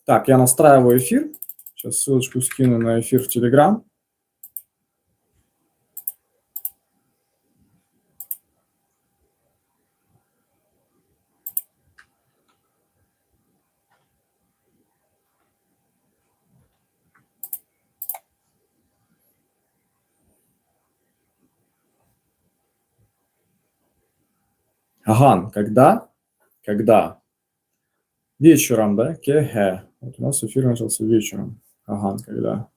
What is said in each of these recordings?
Так, я настраиваю эфир. Сейчас ссылочку скину на эфир в Telegram. Аган, когда? Когда? Вечером, да? Кехе. Вот у нас эфир начался вечером. Аган, когда?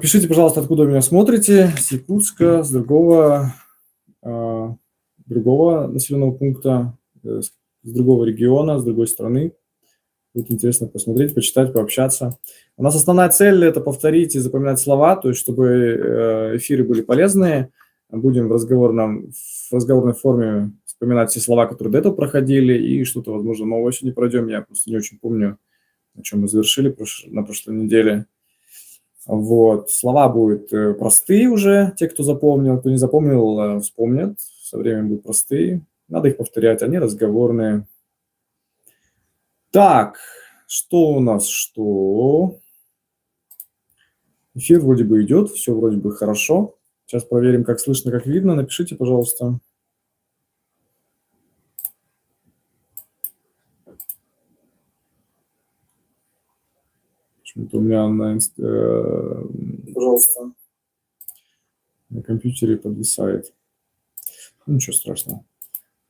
Пишите, пожалуйста, откуда вы меня смотрите. С Якутска, с другого населенного пункта, с другого региона, с другой страны. Будет интересно посмотреть, почитать, пообщаться. У нас основная цель – это повторить и запоминать слова, то есть чтобы эфиры были полезные. Будем в разговорной форме вспоминать все слова, которые до этого проходили, и что-то, возможно, новое сегодня пройдем. Я просто не очень помню, на чем мы завершили на прошлой неделе. Вот. Слова будут простые уже, те, кто запомнил. Кто не запомнил, вспомнят. Со временем будут простые. Надо их повторять, они разговорные. Так, что у нас? Что? Эфир вроде бы идет, все вроде бы хорошо. Сейчас проверим, как слышно, как видно. Напишите, пожалуйста. Почему-то у меня пожалуйста, на компьютере подвисает. Ну, ничего страшного.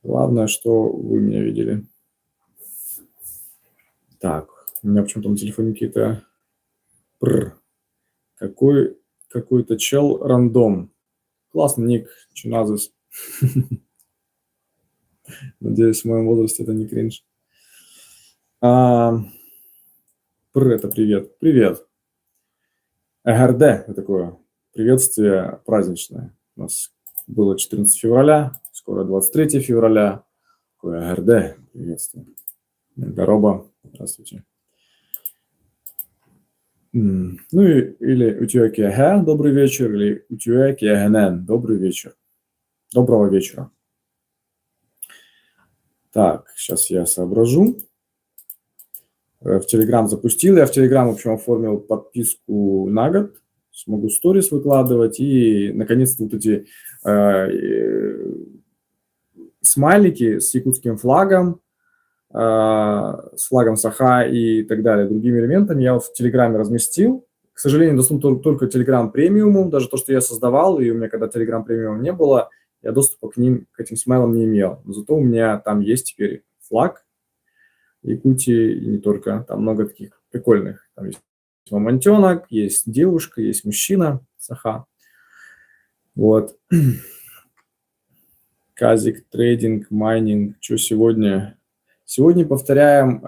Главное, что вы меня видели. Так, у меня почему-то на телефоне какие-то... Какой-то чел рандом. Классный ник, Чиназис. Надеюсь, в моем возрасте это не кринж. Это привет. Привет. ЭГРД, вот такое приветствие праздничное. У нас было 14 февраля, скоро 23 февраля. Такое ЭГРД, приветствие. Дороба, здравствуйте. Ну или утюэкегэ, добрый вечер, или утюэкегэнэн, добрый вечер. Доброго вечера. Так, сейчас я соображу. В Telegram запустил. Я в Telegram, в общем, оформил подписку на год. Смогу сторис выкладывать. И, наконец-то, вот эти смайлики с якутским флагом, с флагом Саха и так далее, другими элементами я в Телеграме разместил. К сожалению, доступен только Telegram премиуму, даже то, что я создавал, и у меня когда Telegram премиум не было, я доступа к этим смайлам не имел. Но зато у меня там есть теперь флаг Якутии, и не только. Там много таких прикольных. Там есть мамонтенок, есть девушка, есть мужчина, Саха. Вот. Казик, трейдинг, майнинг. Что сегодня? Сегодня повторяем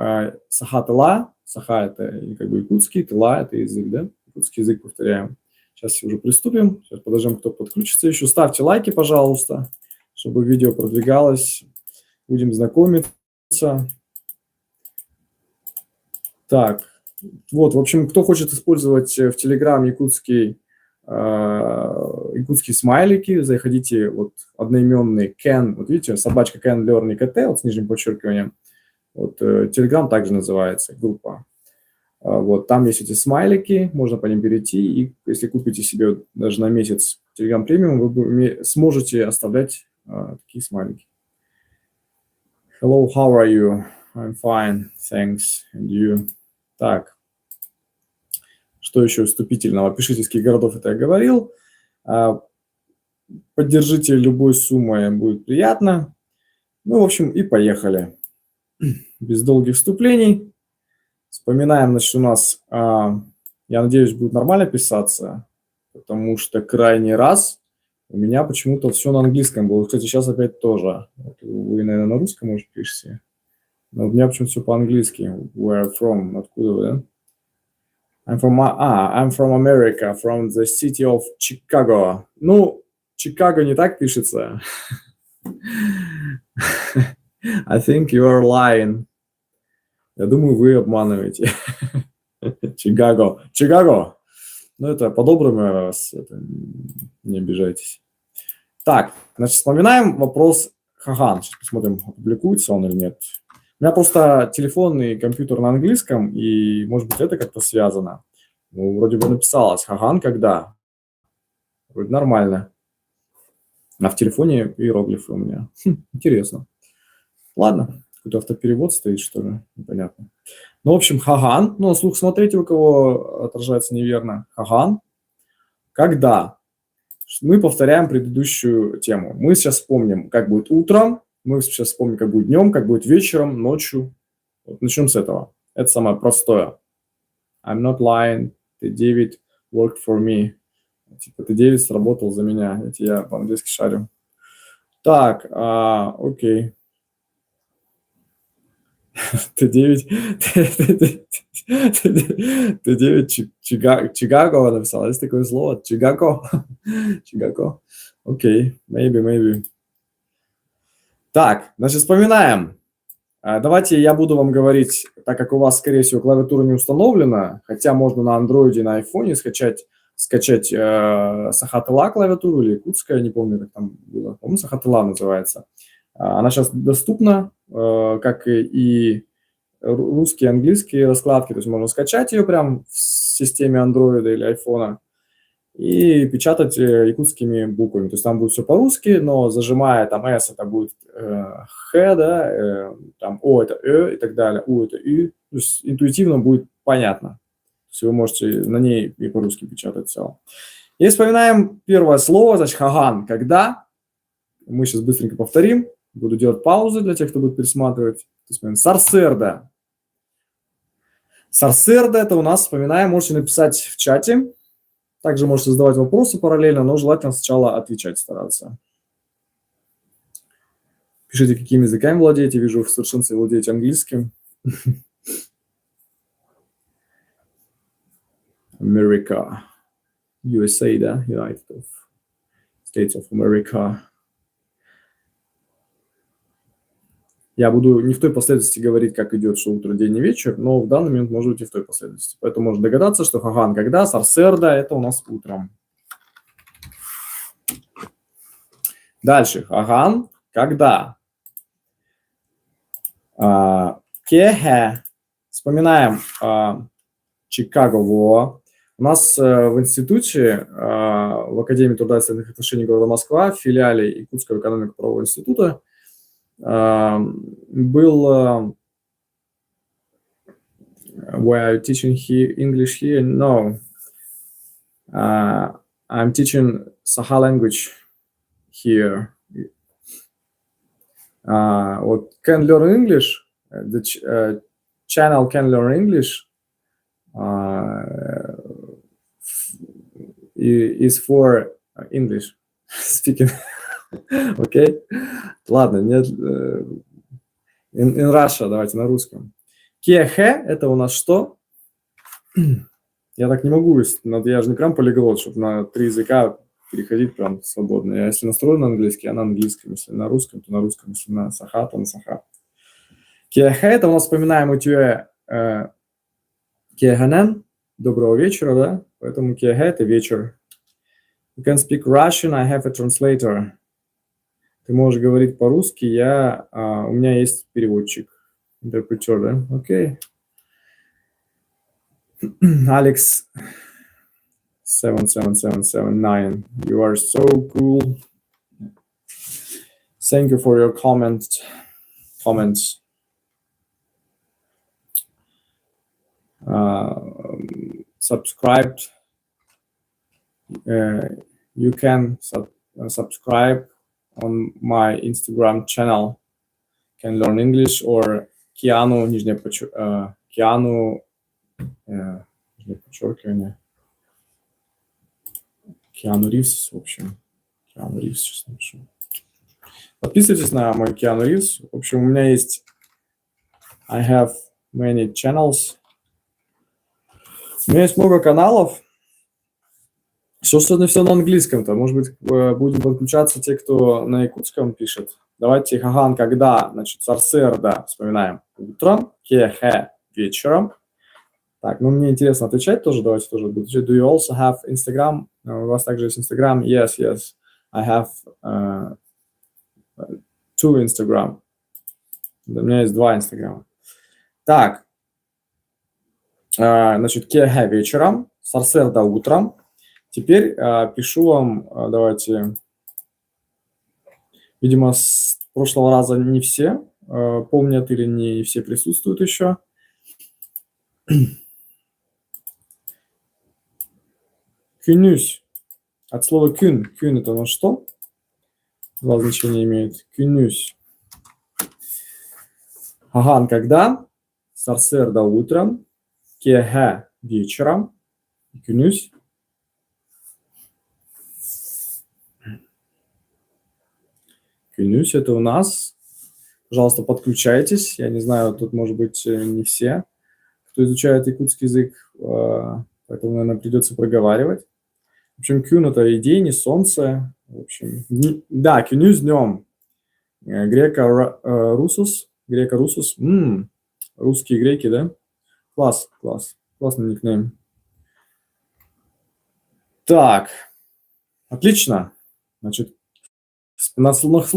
Саха Тыла. Саха – это как бы якутский, Тыла – это язык, да? Якутский язык повторяем. Сейчас уже приступим. Сейчас подождем, кто подключится еще. Ставьте лайки, пожалуйста, чтобы видео продвигалось. Будем знакомиться. Так, вот, в общем, кто хочет использовать в Telegram якутские смайлики, заходите, вот, одноименный Can, вот видите, собачка Can Learning KT, вот с нижним подчеркиванием. Вот, Telegram также называется, группа. Вот, там есть эти смайлики, можно по ним перейти, и если купите себе даже на месяц Telegram премиум, вы сможете оставлять такие смайлики. Hello, how are you? I'm fine, thanks, and you? Так, что еще вступительного? Пишите, из каких городов это я говорил. Поддержите любой суммой, будет приятно. Ну, в общем, и поехали. Без долгих вступлений. Вспоминаем, значит, у нас, я надеюсь, будет нормально писаться, потому что крайний раз у меня почему-то все на английском было. Кстати, сейчас опять тоже. Вот вы, наверное, на русском, может, пишете. Но у меня почему-то все по-английски. Where from? Откуда вы, да? I'm from America, from the city of Chicago. Ну, Чикаго не так пишется. I think you are lying. Я думаю, вы обманываете. Чикаго. Чикаго. Ну, это по-доброму раз. Не обижайтесь. Так, значит, вспоминаем вопрос Хаган. Сейчас посмотрим, опубликуется он или нет. У меня просто телефон и компьютер на английском, и, может быть, это как-то связано. Ну, вроде бы написалось Хаган когда? Вроде нормально. А в телефоне иероглифы у меня. Интересно. Ладно, какой-то автоперевод стоит, что ли, непонятно. Ну, в общем, Хаган. Ну, на слух смотрите, у кого отражается неверно. Хаган. Когда? Мы повторяем предыдущую тему. Мы сейчас вспомним, как будет утром. Мы сейчас вспомним, как будет днем, как будет вечером, ночью. Вот начнем с этого. Это самое простое. I'm not lying. T9 worked for me. Типа T9 сработал за меня. Это я по-английски шарю. Так, окей. T9 Чикаго написал. Есть такое слово? Чикаго. Чикаго. Окей. Maybe. Так, значит, вспоминаем. Давайте я буду вам говорить, так как у вас, скорее всего, клавиатура не установлена, хотя можно на андроиде, на айфоне скачать Саха Тыла клавиатуру или якутская, не помню, как там было. По-моему, Саха Тыла называется. Она сейчас доступна, как и русские, английские раскладки. То есть можно скачать ее прямо в системе андроида или айфона и печатать якутскими буквами. То есть там будет все по-русски, но зажимая там S, это будет Х, да, там О это Э и так далее, У это Ü. То есть интуитивно будет понятно. То есть вы можете на ней и по-русски печатать все. И вспоминаем первое слово, значит, Хаган. Когда? Мы сейчас быстренько повторим. Буду делать паузы для тех, кто будет пересматривать. Сарсерда. Сарсерда – это у нас, вспоминаем, можете написать в чате. Также можете задавать вопросы параллельно, но желательно сначала отвечать стараться. Пишите, какими языками владеете. Вижу, в совершенстве владеете английским. America. USA, да? United States of America. Я буду не в той последовательности говорить, как идет, что утро, день и вечер, но в данный момент может быть и в той последовательности. Поэтому можно догадаться, что Хаган когда, Сарсерда – это у нас утром. Дальше. Хаган когда. Кехе. Вспоминаем Чикаго. У нас в институте, в Академии труда и социальных отношений города Москва, в филиале Якутского экономико-правового института, был why are you teaching here English here? No, I'm teaching Saha language here. Вот can learn English, the channel can learn English is for English speaking. Окей? Ладно, нет. In Russia, давайте на русском. Кехе – это у нас что? Я так не могу, я же не прям полиглот, чтобы на 3 языка переходить прям свободно. Я если настроен на английский, я на английском. Если на русском, то на русском. Если на саха, то на саха. Кехе – это у нас вспоминаем у тебя кеханен, доброго вечера, да? Поэтому кехе – это вечер. You can speak Russian, I have a translator. Ты можешь говорить по-русски, у меня есть переводчик, интерпретер, да? Окей. Алекс 77779, you are so cool. Thank you for your comments. Subscribe. You can subscribe on my Instagram channel. Can learn English or Киану, нижнее подчеркивание. Киану Ривз, в общем. Киану Ривз сейчас напишу. Подписывайтесь на мой Киану Ривз. В общем, у меня есть I have many channels. У меня есть много каналов. Что все на английском-то? Может быть, будем подключаться те, кто на якутском пишет. Давайте Хаган, когда, значит, Сарсер, да, вспоминаем. Утром, Кехе, вечером. Так, ну мне интересно отвечать тоже, давайте тоже буду отвечать. Do you also have Instagram? У вас также есть Instagram? Yes. I have two Instagram. У меня есть 2 Instagram. Так, значит, Кехе вечером, Сарсер, да, утром. Теперь пишу вам, давайте, видимо, с прошлого раза не все помнят или не все присутствуют еще. Кюнюсь. От слова кюн. Кюн – это у нас что? 2 значения имеет. Кюнюсь. Аган – когда? Сарсер – да, утром. Кехе – вечером. Кюнюсь. Кюнюсь – это у нас. Пожалуйста, подключайтесь. Я не знаю, тут, может быть, не все, кто изучает якутский язык, поэтому, наверное, придется проговаривать. В общем, кюн – это и день, и солнце. В общем, да, кюнюсь днем. Грека-русус. Русские греки, да? Класс. Классный никнейм. Так, отлично. Значит, на слух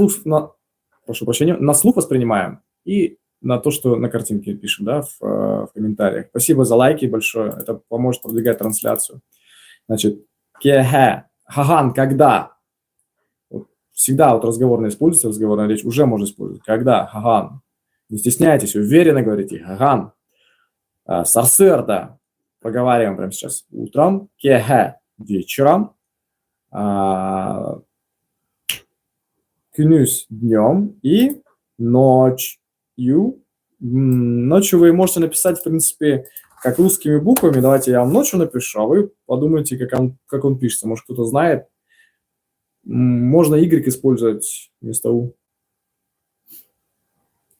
воспринимаем и на то, что на картинке пишем, да, в комментариях. Спасибо за лайки большое, это поможет продвигать трансляцию. Значит, кехе, хаган, когда? Вот, всегда вот разговорно используется, разговорная речь уже можно использовать. Когда, хаган. Не стесняйтесь, уверенно говорите, хаган. Сарсер, да, проговариваем прямо сейчас. Утром, кехе, вечером. Кюнюсь днем и ночью. Ночью вы можете написать, в принципе, как русскими буквами. Давайте я вам ночью напишу, а вы подумайте, как он пишется. Может, кто-то знает. Можно Y использовать вместо У.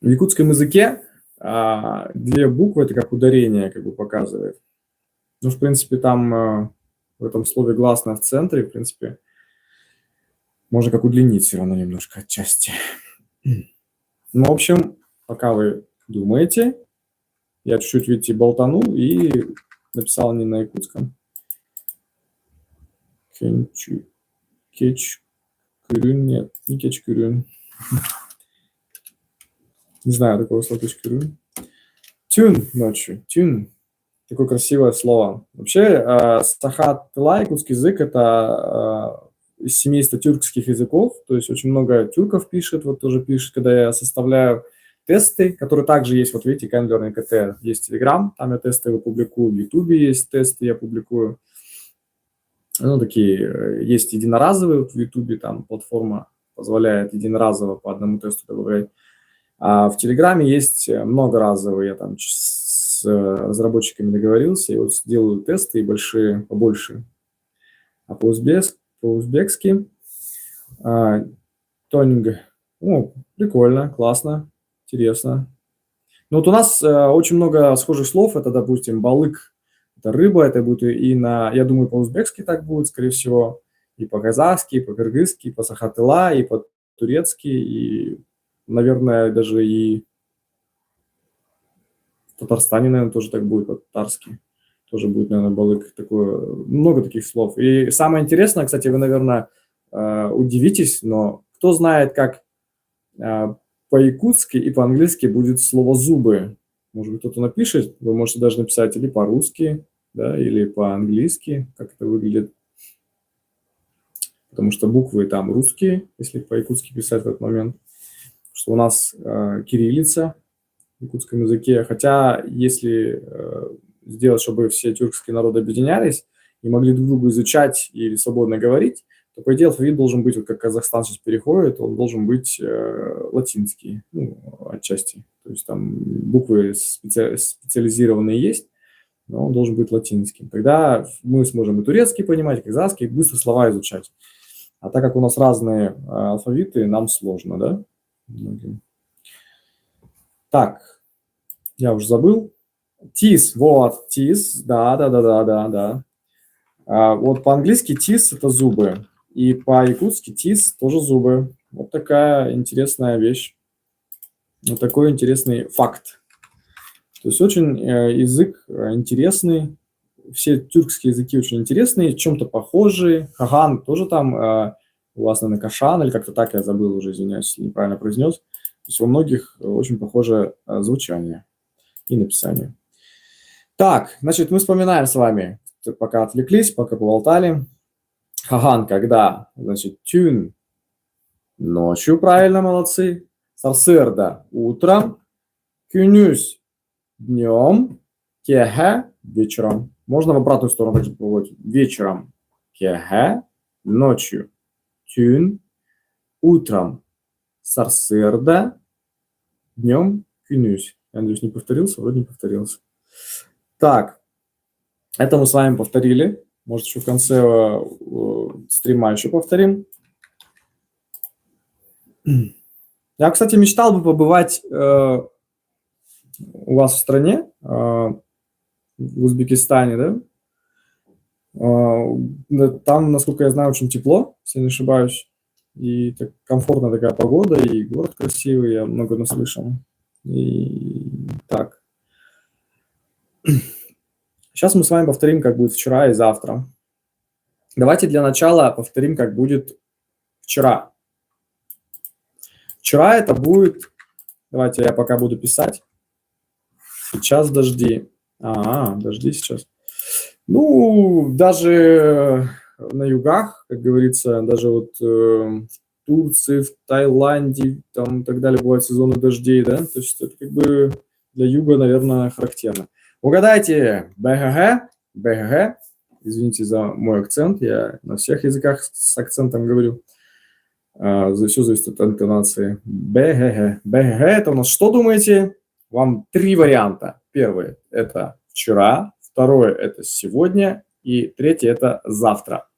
В якутском языке 2 буквы – это как ударение, как бы показывает. Ну, в принципе, там в этом слове гласное в центре, в принципе, можно как удлинить все равно немножко отчасти. Ну, в общем, пока вы думаете, я чуть-чуть, видите, болтанул и написал не на якутском. Кечкюрюн, нет, не кечкюрюн. Не знаю такого слова кечкюрюн. Тюн ночью, тюн. Такое красивое слово. Вообще, сахат-тыла, якутский язык, это из семейства тюркских языков, то есть очень много тюрков пишет, вот тоже пишет, когда я составляю тесты, которые также есть, вот видите, Can Learn КТ, есть Telegram, там я тесты публикую, в YouTube есть тесты, я публикую, ну, такие, есть единоразовые, в YouTube там платформа позволяет единоразово по одному тесту добавлять. А в Телеграме есть многоразовые. Я там с разработчиками договорился, и вот сделаю тесты и большие, побольше. А по-узбекски тонинг. Прикольно, классно, интересно. Ну вот у нас очень много схожих слов. Это, допустим, балык. Это рыба, это будет я думаю, по-узбекски так будет, скорее всего, и по-казахски, и по-кыргызски, и по-сахатыла, и по-турецки, и, наверное, даже и в Татарстане, наверное, тоже так будет, по-татарски. Тоже будет, наверное, балык. Такое, много таких слов. И самое интересное, кстати, вы, наверное, удивитесь, но кто знает, как по-якутски и по-английски будет слово «зубы»? Может быть, кто-то напишет, вы можете даже написать или по-русски, да, или по-английски, как это выглядит. Потому что буквы там русские, если по-якутски писать в этот момент. Что у нас кириллица в якутском языке. Хотя, если сделать, чтобы все тюркские народы объединялись и могли друг друга изучать и свободно говорить, то, по идее, алфавит должен быть, вот как Казахстан сейчас переходит, он должен быть латинский, отчасти. То есть там буквы специализированные есть, но он должен быть латинским. Тогда мы сможем и турецкий понимать, и казахский, и быстро слова изучать. А так как у нас разные алфавиты, нам сложно, да? Так, я уже забыл. Тис, вот, тис, да. Вот по-английски тис – это зубы, и по-якутски тис – тоже зубы. Вот такая интересная вещь, вот такой интересный факт. То есть очень язык интересный, все тюркские языки очень интересные, в чем-то похожие. Хаган тоже там у вас, наверное, Кашан, или как-то так, я забыл уже, извиняюсь, если неправильно произнес. То есть во многих очень похоже звучание и написание. Так, значит, мы вспоминаем с вами, пока отвлеклись, пока поболтали. Хаган, когда? Значит, тюн ночью, правильно, молодцы. Сарсырда утром. Кюнюс днем. Кеге вечером. Можно в обратную сторону также попробовать. Вечером. Кеге ночью. Тюн утром. Сарсырда днем. Кюнюс. Я надеюсь, не повторился? Вроде не повторился. Так, это мы с вами повторили. Может, еще в конце стрима еще повторим. Я, кстати, мечтал бы побывать у вас в стране, в Узбекистане, да? Там, насколько я знаю, очень тепло, если не ошибаюсь. И так, комфортная такая погода, и город красивый, я много наслышал. И так. Сейчас мы с вами повторим, как будет вчера и завтра. Давайте для начала повторим, как будет вчера. Вчера это будет... Давайте я пока буду писать. Сейчас дожди. Дожди сейчас. Ну, даже на югах, как говорится, даже вот в Турции, в Таиланде, там и так далее бывают сезоны дождей, да? То есть это как бы для юга, наверное, характерно. Угадайте, БГГ, извините за мой акцент, я на всех языках с акцентом говорю, все зависит от интонации. БГГ это у нас что, думаете? Вам 3 варианта. Первый – это вчера, второе – это сегодня, и третье – это завтра.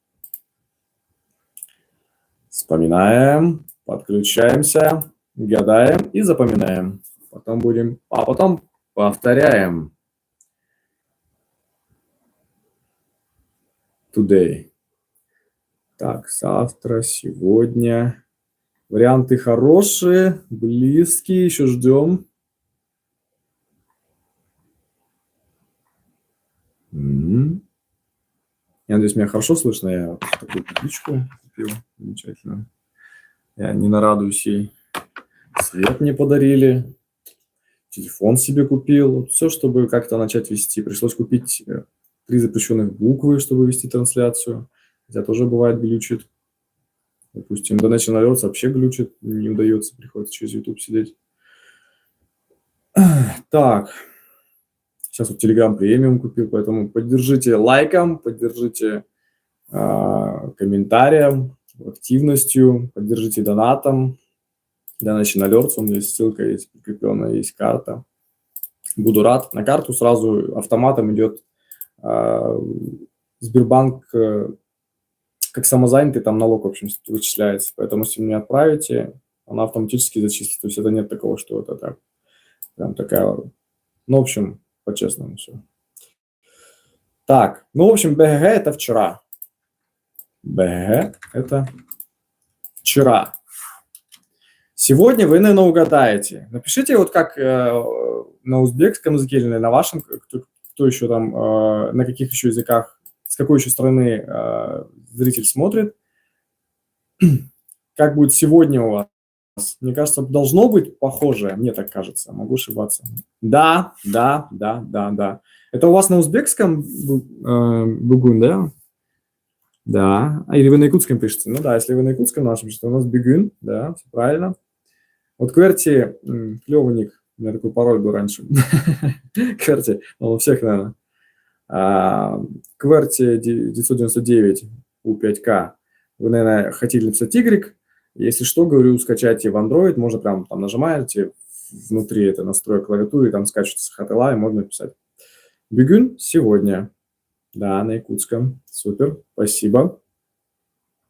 Вспоминаем, подключаемся, гадаем и запоминаем. Потом повторяем. Today. Так, завтра, сегодня. Варианты хорошие, близкие, еще ждем. Я надеюсь, меня хорошо слышно. Я такую петличку купил. Замечательно. Я не нарадуюсь ей. Свет мне подарили. Телефон себе купил. Все, чтобы как-то начать вести. Пришлось купить 3 запрещенных буквы, чтобы вести трансляцию. Хотя тоже бывает глючит. Допустим, Donation Alerts вообще глючит. Не удается. Приходится через YouTube сидеть. Так. Сейчас вот Telegram премиум купил, поэтому поддержите лайком, поддержите комментарием, активностью, поддержите донатом. Donation Alerts, здесь ссылка есть прикрепленная, есть карта. Буду рад. На карту сразу автоматом идет Сбербанк как самозанятый, там налог, в общем, вычисляется. Поэтому, если мне отправите, она автоматически зачислится. То есть это нет такого, что это так. Прям такая... Ну, в общем, по-честному все. Так, ну, в общем, БГГ – это вчера. БГГ – это вчера. Сегодня вы, наверное, угадаете. Напишите вот как на узбекском языке или на вашем, кто еще там, на каких еще языках, с какой еще страны зритель смотрит. Как будет сегодня у вас? Мне кажется, должно быть похоже, мне так кажется, могу ошибаться. Да. Это у вас на узбекском бугун, да? Да. Или вы на якутском пишете? Ну да, если вы на якутском нашем пишете, у нас бигун, да, все правильно. Вот QWERTY, клевый ник, у меня такой пароль был раньше. QWERTY, у всех, наверное. QWERTY 999 U5K. Вы, наверное, хотели написать Y. Если что, говорю, скачайте в Android, можно прям там нажимаете внутри это настроек клавиатуры, там скачивается с HTML, и можно писать. Бигун сегодня. Да, на якутском. Супер, спасибо.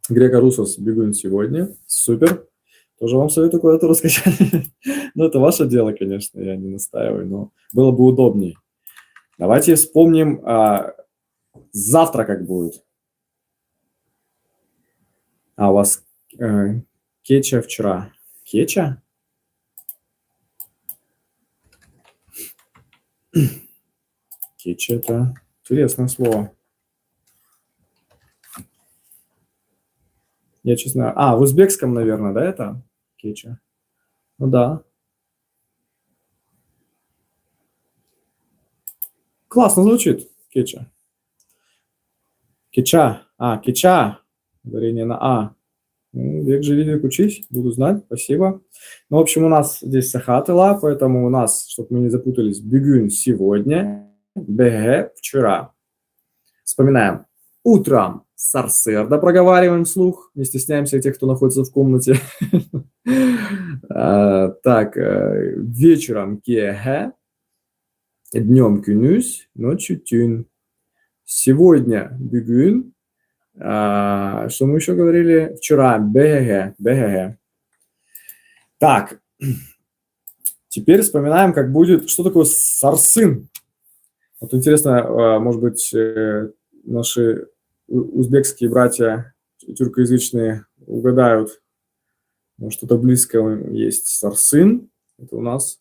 Грека Русос, бигун сегодня. Супер. Тоже вам советую клавиатуру скачать. Ну, это ваше дело, конечно, я не настаиваю, но было бы удобнее. Давайте вспомним завтра как будет. У вас кеча вчера. Кеча? Кеча – это интересное слово. Я честно... в узбекском, наверное, да, это? Кеча. Ну да. Классно звучит. Кеча. Кеча. Кеча. Ударение на А. Ну, век живи, век учись. Буду знать. Спасибо. Ну, в общем, у нас здесь сахатыла, поэтому у нас, чтобы мы не запутались, бигун сегодня, БГ вчера. Вспоминаем. Утром сарсерда проговариваем вслух. Не стесняемся тех, кто находится в комнате. Так, вечером кеге, днем кюнюсь, ночью тюн. Сегодня бигун. Что мы еще говорили? Вчера БГГ. Так, теперь вспоминаем, как будет, что такое сарсын. Вот интересно, может быть, наши узбекские братья тюркоязычные угадают, может, что-то близкое есть. Сарсын, это у нас,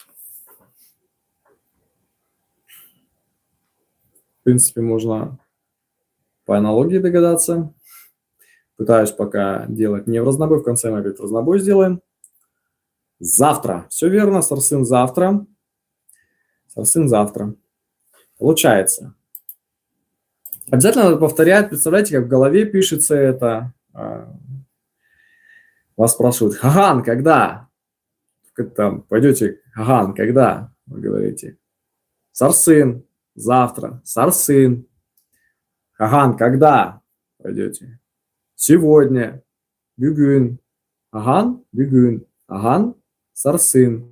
в принципе, можно по аналогии догадаться. Пытаюсь пока делать не в разнобой, в конце мы опять в разнобой сделаем. Завтра. Все верно, сарсын завтра. Сарсын завтра. Получается. Обязательно надо повторять. Представляете, как в голове пишется это. Вас спрашивают: Хаган, когда? Там пойдете, Хаган, когда? Вы говорите: сарсын, завтра, сарсын. Хаган, когда? Пойдете. Сегодня. Бигун. Хаган, бигун. Хаган, сарсын.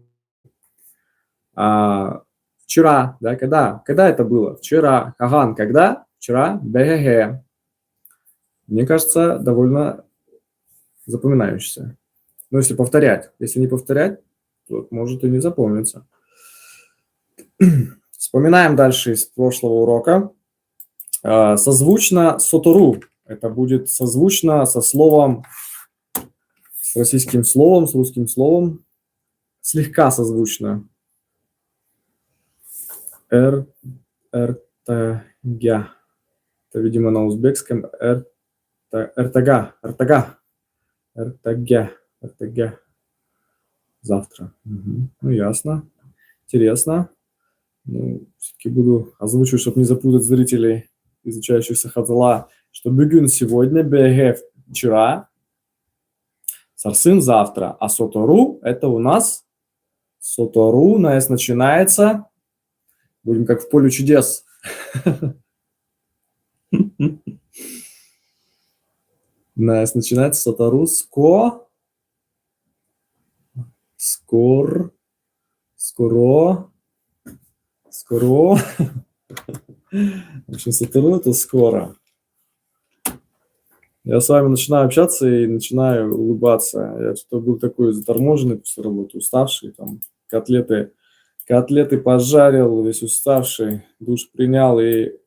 Вчера, да, когда? Когда это было? Вчера. Хаган, когда? Вчера. БГГ. Мне кажется, довольно запоминающийся. Но если повторять. Если не повторять, то может и не запомнится. Вспоминаем дальше из прошлого урока. Созвучно сотору. Это будет созвучно со словом, с российским словом, с русским словом. Слегка созвучно. Эртагя. Это, видимо, на узбекском. Эртага. Завтра. Угу. Ну, ясно. Интересно. Ну, все-таки буду озвучивать, чтобы не запутать зрителей, изучающих сахатыла, что бигун сегодня, БГ вчера, сарсын завтра, а сотору это у нас сотору, на S начинается. Будем как в поле чудес. Nice. Начинается сатару. Скоро. В общем, сатару это скоро. Я с вами начинаю общаться и начинаю улыбаться. Я что-то был такой заторможенный после работы, уставший, там котлеты пожарил, весь уставший, душ принял, и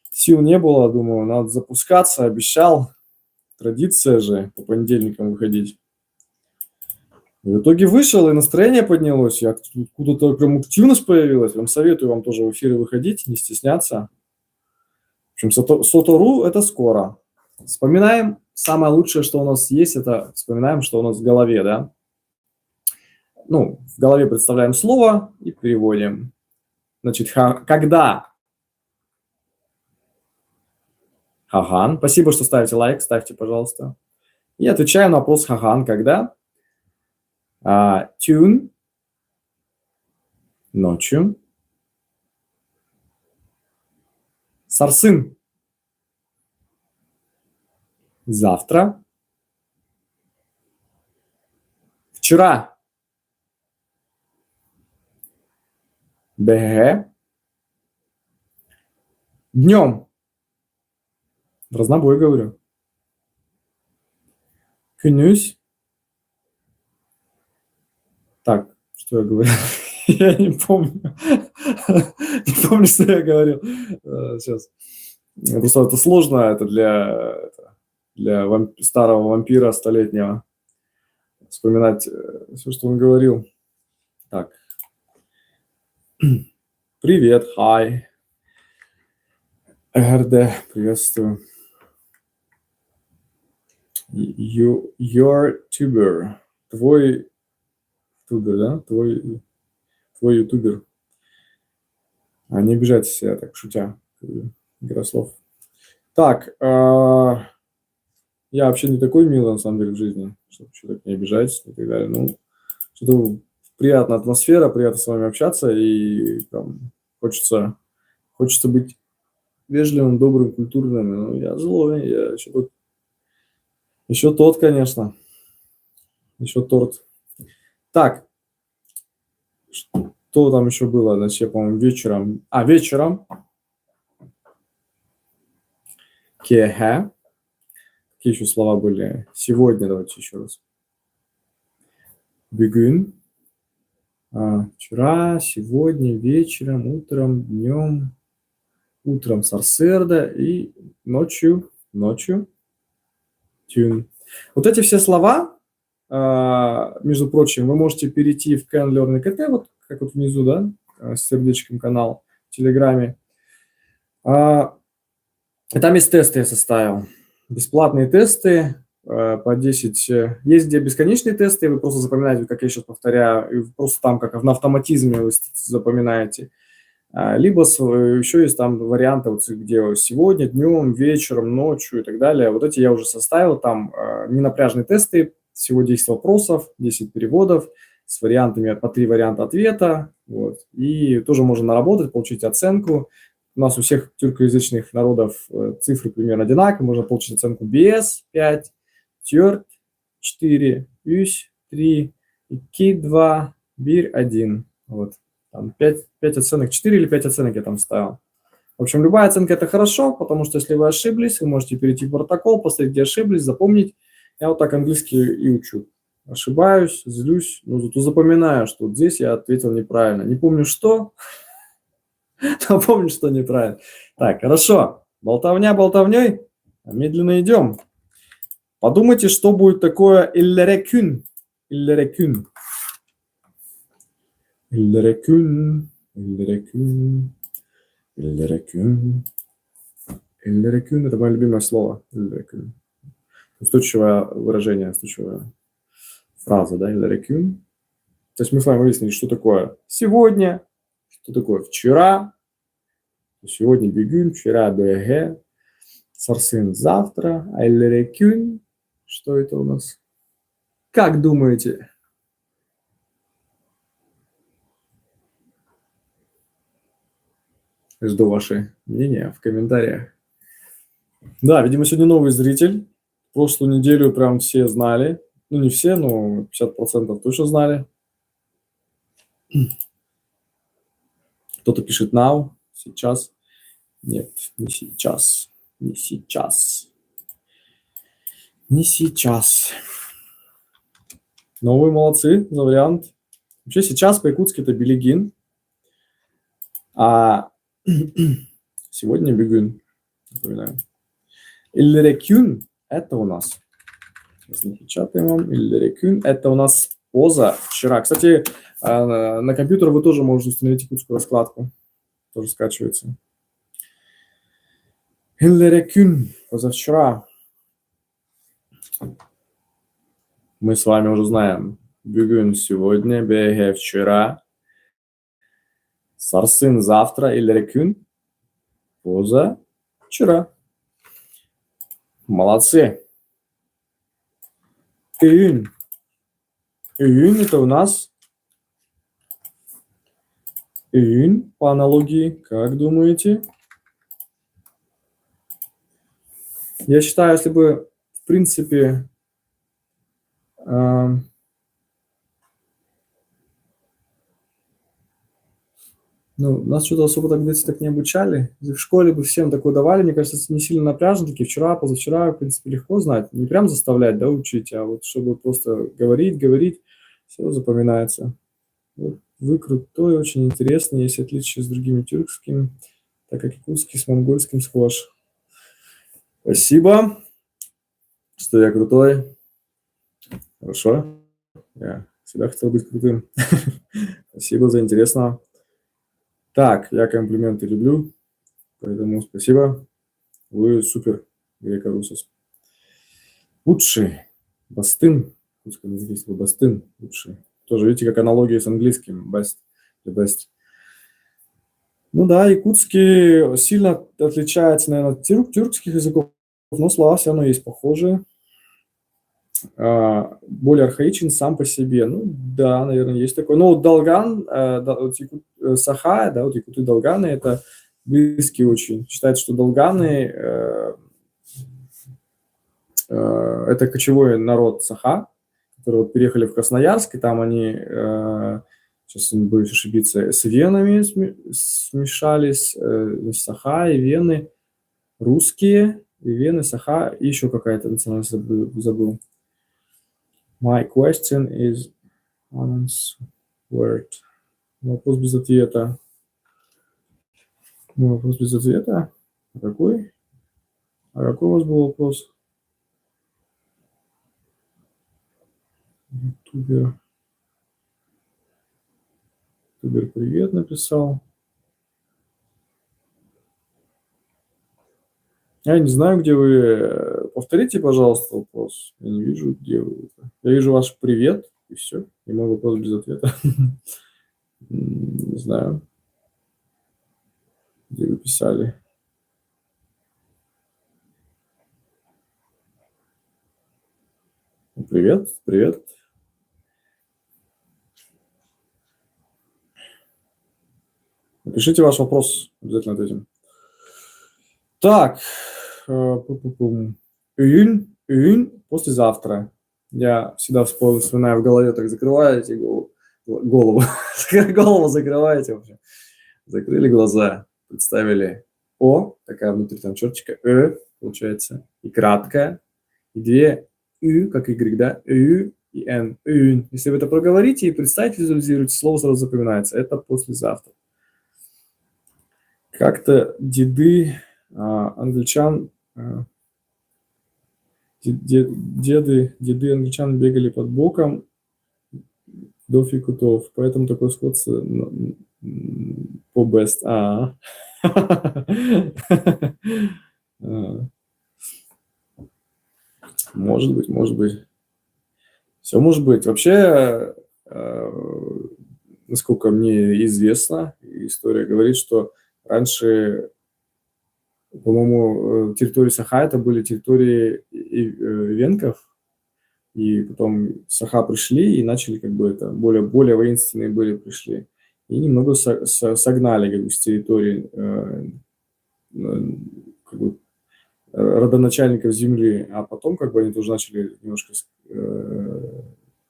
сил не было. Думаю, надо запускаться, обещал. Традиция же по понедельникам выходить. И в итоге вышел, и настроение поднялось. Откуда-то прям активность появилась. Прям советую вам тоже в эфиры выходить, не стесняться. В общем, сотору – это скоро. Вспоминаем, самое лучшее, что у нас есть, это вспоминаем, что у нас в голове, да? Ну, в голове представляем слово и переводим. Значит, когда? Хаган. Спасибо, что ставите лайк, ставьте, пожалуйста. И отвечаем на вопрос Хаган, когда? Тюн. Ночью. Сарсын. Завтра. Вчера. БГ. Днем. В разнобой говорю. Кюнюсь. Так, что я говорил? Я не помню. Не помню, что я говорил. Сейчас. Просто это сложно, это для старого вампира столетнего. Вспоминать все, что он говорил. Так. Привет, хай. РД, приветствую. Your tuber. Твой тубер, да? Твой ютубер. Не обижайтесь, я так шутя. Ярослав. Так, я вообще не такой милый, на самом деле, в жизни, что вообще так не обижайтесь и так далее. Ну, что-то приятная атмосфера, приятно с вами общаться, и там хочется быть вежливым, добрым, культурным. Ну, я злой, я еще тот, конечно. Еще торт. Так, что там еще было? Значит, я, по-моему, вечером. Вечером. Кеха. Какие еще слова были? Сегодня, давайте еще раз. Бегун. Вчера, сегодня, вечером, утром, днем. Утром сарсерда и ночью. Тюн. Вот эти все слова, между прочим, вы можете перейти в Can Learn КТ, вот как вот внизу, да, с сердечком канал в Телеграме. Там есть тесты, я составил. Бесплатные тесты по 10. Есть где бесконечные тесты, вы просто запоминаете, как я сейчас повторяю, и просто там как на автоматизме вы запоминаете. Либо еще есть там варианты, вот, где сегодня, днем, вечером, ночью и так далее. Вот эти я уже составил. Там ненапряжные тесты, всего 10 вопросов, 10 переводов с вариантами, по 3 варианта ответа. Вот. И тоже можно наработать, получить оценку. У нас у всех тюркоязычных народов цифры примерно одинаковые. Можно получить оценку BS 5, TERT 4, ЮС 3, КИ 2, БИР 1. Вот. Там 5 оценок, 4 или 5 оценок я там ставил. В общем, любая оценка – это хорошо, потому что если вы ошиблись, вы можете перейти в протокол, посмотреть, где ошиблись, запомнить. Я вот так английский и учу. Ошибаюсь, злюсь, но зато запоминаю, что вот здесь я ответил неправильно. Не помню, что, но помню, что неправильно. Так, хорошо. Болтовня болтовней, а медленно идем. Подумайте, что будет такое «иллерекюн». «Иллерекюн». Иллерекюн, иллерекюн, иллерекюн. Иллерекюн – это мое любимое слово. Иллерекюн. Устойчивое выражение, устойчивая фраза, да, иллерекюн. То есть мы с вами выяснили, что такое сегодня, что такое вчера. Сегодня бегун, вчера БГ, сарсын завтра, а иллерекюн, что это у нас? Как думаете? Жду ваше мнение в комментариях. Да, видимо, сегодня новый зритель. прошлую неделю прям все знали. Ну, не все, но 50% точно знали. Кто-то пишет now, сейчас. Нет, не сейчас. Не сейчас. Не сейчас. Но вы молодцы за вариант. Вообще сейчас по-якутски это Белигин, а сегодня Бегун, напоминаю. Иллерекюн – это у нас. Сейчас напечатаем вам. Иллерекюн – это у нас поза вчера. Кстати, на компьютер вы тоже можете установить якутскую раскладку. Тоже скачивается. Иллерекюн – позавчера. Мы с вами уже знаем. Бегун сегодня, беге вчера. Сарсын завтра. Иллерекюн – поза вчера. Молодцы. Июнь. Июнь – это у нас июнь по аналогии. Как думаете? Я считаю, если бы, в принципе, ну, нас что-то особо так в детстве так не обучали. В школе бы всем такое давали. Мне кажется, это не сильно напряжно. Такие вчера, позавчера, в принципе, легко знать. Не прям заставлять, да, учить, а вот чтобы просто говорить, все запоминается. Вот вы крутой, очень интересный. Есть отличия с другими тюркскими, так как якутский с монгольским схож. Спасибо, что я крутой. Хорошо. Я всегда хотел быть крутым. Спасибо за интересно. Так, я комплименты люблю, поэтому спасибо. Вы супер, греко-русос. Лучший. Бастын. Русском языке есть бастын. Лучший. Тоже видите, как аналогия с английским. Best. The best. Ну да, якутский сильно отличается, наверное, от тюркских языков, но слова все равно есть похожие. Более архаичен сам по себе. Ну да, наверное, есть такой. Но вот долган, саха, да, вот якуты долганы, это близкие очень. Считается, что долганы это кочевой народ саха, которые вот переехали в Красноярск, и там они, сейчас не боюсь ошибиться, с венами смешались, саха и вены русские, и вены, саха, и еще какая-то национальность забыл. My question is unanswered. Вопрос без ответа. Вопрос без ответа? А какой? А какой у вас был вопрос? Ютубер привет написал. Я не знаю, где вы. Повторите, пожалуйста, вопрос. Я не вижу, где вы. Я вижу ваш привет, и все. И мой вопрос без ответа. Не знаю, где вы писали. Привет, привет. Напишите ваш вопрос, обязательно ответим. Так, июнь послезавтра. Я всегда вспоминаю в голове, так закрываете голову закрываете вообще. Закрыли глаза, представили О, такая внутри там черточка, получается, и краткая, и две Ü, как Y, да, Ü и N, июнь. Если вы это проговорите и представите, визуализируете, слово сразу запоминается. Это послезавтра. Как-то деды англичан, деды англичан бегали под боком до фикутов, поэтому такое сходство по best. Может быть. Все может быть. Вообще, насколько мне известно, история говорит, что раньше, по-моему, территории Саха это были территории венков, и потом Саха пришли и начали как бы это более воинственные были пришли и немного согнали как бы с территории как бы родоначальников Земли, а потом как бы они тоже начали немножко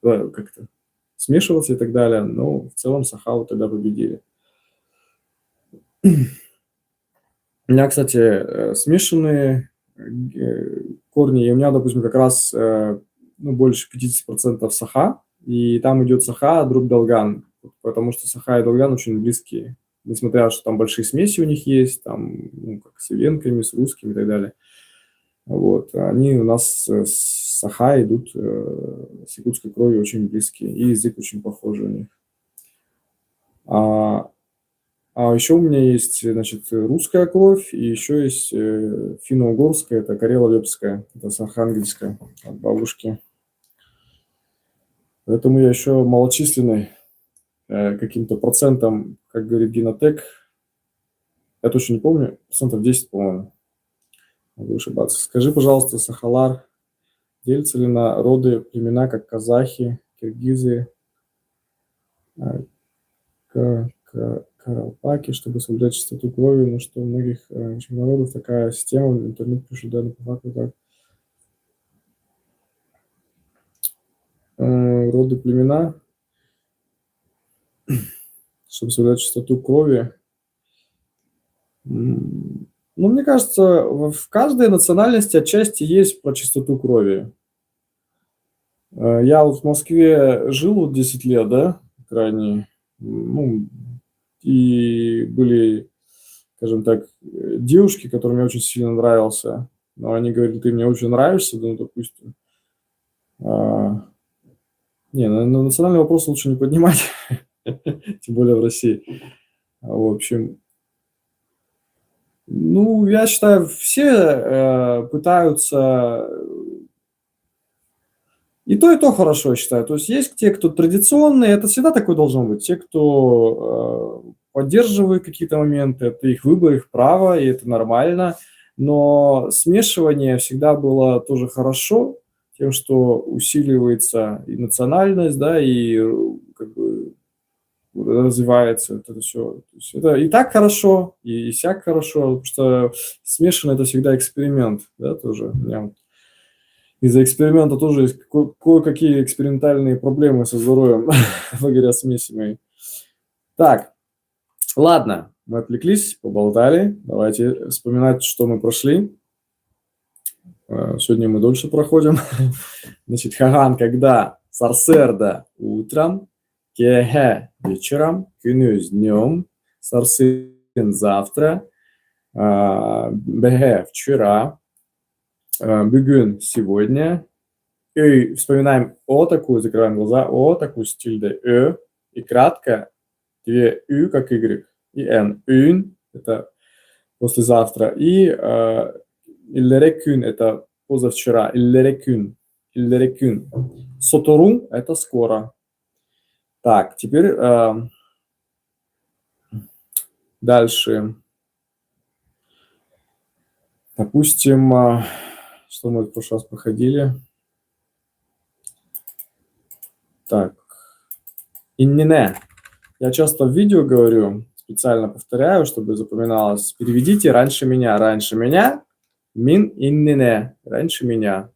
как-то смешиваться и так далее, но в целом сахавы тогда победили. У меня, кстати, смешанные корни, и у меня, допустим, как раз больше 50% саха, и там идет саха, друг долган, потому что саха и долган очень близкие, несмотря на то, что там большие смеси у них есть, там, как с ивенками, с русскими и так далее. Вот, они у нас с саха идут с якутской кровью очень близкие, и язык очень похожий у них. А еще у меня есть, значит, русская кровь, и еще есть финно-угорская, это карело-вепская, это с архангельска от бабушки. Поэтому я еще малочисленный, каким-то процентом, как говорит Генотек, я точно не помню, 10%, по-моему, могу ошибаться. Скажи, пожалуйста, Сахалар, делится ли на роды племена, как казахи, киргизы, каралпаки, чтобы соблюдать чистоту крови, но что у многих народов такая система, интернет пишет, да, по факту так. Роды племена, чтобы соблюдать чистоту крови. Ну, мне кажется, в каждой национальности отчасти есть про чистоту крови. Я вот в Москве жил вот 10 лет, да, крайне, ну, и были, скажем так, девушки, которым я очень сильно нравился, но они говорили, ты мне очень нравишься, да, ну, допустим. Не, на национальный вопрос лучше не поднимать, тем более в России. В общем, ну, я считаю, все пытаются... И то хорошо, я считаю. То есть есть те, кто традиционные, это всегда такое должно быть. Те, кто поддерживает какие-то моменты, это их выбор, их право, и это нормально. Но смешивание всегда было тоже хорошо, тем, что усиливается и национальность, да, и как бы развивается это все. Это и так хорошо, и сяк хорошо, потому что смешанное это всегда эксперимент, да, тоже. У меня из-за эксперимента тоже есть кое-какие экспериментальные проблемы со здоровьем, благодаря смеси моей. Так, ладно, мы отвлеклись, поболтали. Давайте вспоминать, что мы прошли. Сегодня мы дольше проходим. Значит, Хаган, когда? Сарсерда утром, Кехе вечером, Кюнюз днем, Сарсин завтра, Бехе вчера, Бюгün сегодня. И вспоминаем О такую, закрываем глаза, О такую с тильдой Ö, и кратко две Ü, как Y, и N. Ün – это послезавтра, и Иллерекün – это позавчера, Иллерекün, Иллерекün. Соторун – это скоро. Так, теперь дальше. Допустим, что мы в прошлый раз проходили. Так, иннине. Я часто в видео говорю, специально повторяю, чтобы запоминалось. Переведите раньше меня. Раньше меня мин иннине. Раньше меня.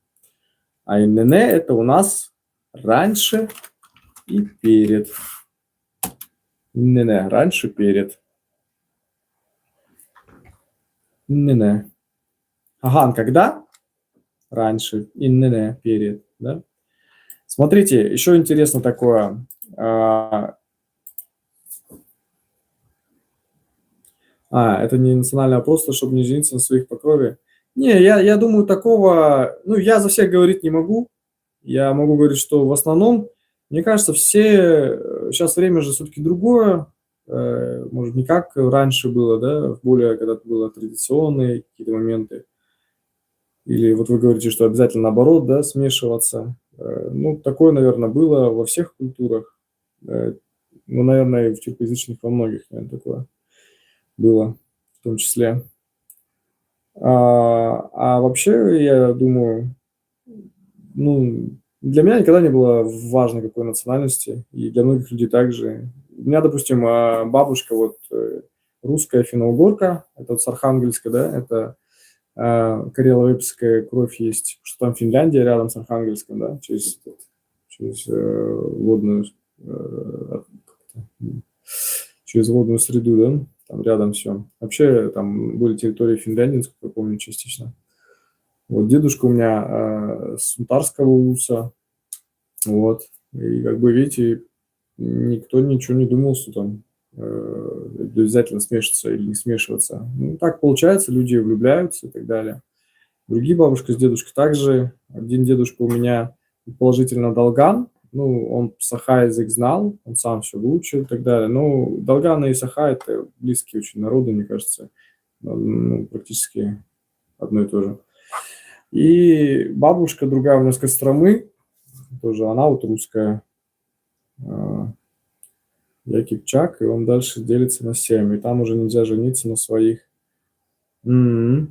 А иннине это у нас раньше и перед. Иннине. Раньше, перед. Иннине. Аган когда? Раньше. Иннине. Перед. Да? Смотрите, еще интересно такое. Это не национальный вопрос, чтобы не жениться на своих по крови. Не, я думаю, такого... Ну, я за всех говорить не могу. Я могу говорить, что в основном, мне кажется, все... Сейчас время же все-таки другое. Может, не как раньше было, да, более когда-то было традиционные какие-то моменты. Или вот вы говорите, что обязательно наоборот, да, смешиваться. Ну, такое, наверное, было во всех культурах. Ну, наверное, и в тюркоязычных во многих, наверное, такое было в том числе. А вообще, я думаю, ну, для меня никогда не было важно, какой национальности, и для многих людей также. У меня, допустим, бабушка вот русская финно-угорка, это вот с Архангельска, да, это карело-выпская кровь есть, что там Финляндия рядом с Архангельском, да, через водную, через водную среду, да, там рядом все. Вообще там были территории Финляндии, насколько я помню, частично. Вот дедушка у меня с Сунтарского улуса, вот, и как бы, видите, никто ничего не думал, что там обязательно смешиваться или не смешиваться. Ну, так получается, люди влюбляются и так далее. Другие бабушка с дедушкой также. Один дедушка у меня положительно Долган, ну, он Саха язык знал, он сам все выучил и так далее. Ну, Долган и Саха – это близкие очень народы, мне кажется, ну, практически одно и то же. И бабушка другая у нас Костромы, тоже она вот русская, я Кипчак, и он дальше делится на 7, и там уже нельзя жениться на своих. Ну,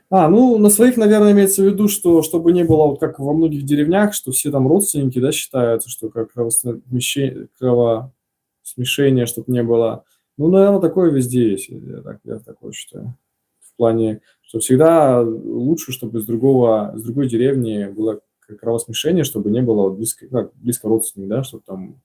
на своих, наверное, имеется в виду, что чтобы не было, вот как во многих деревнях, что все там родственники, да, считаются, что как кровосмешение, чтобы не было. Ну, наверное, такое везде есть, я такое считаю. В плане, что всегда лучше, чтобы с другой деревни было кровосмешение, чтобы не было вот близко родственников, да, чтобы там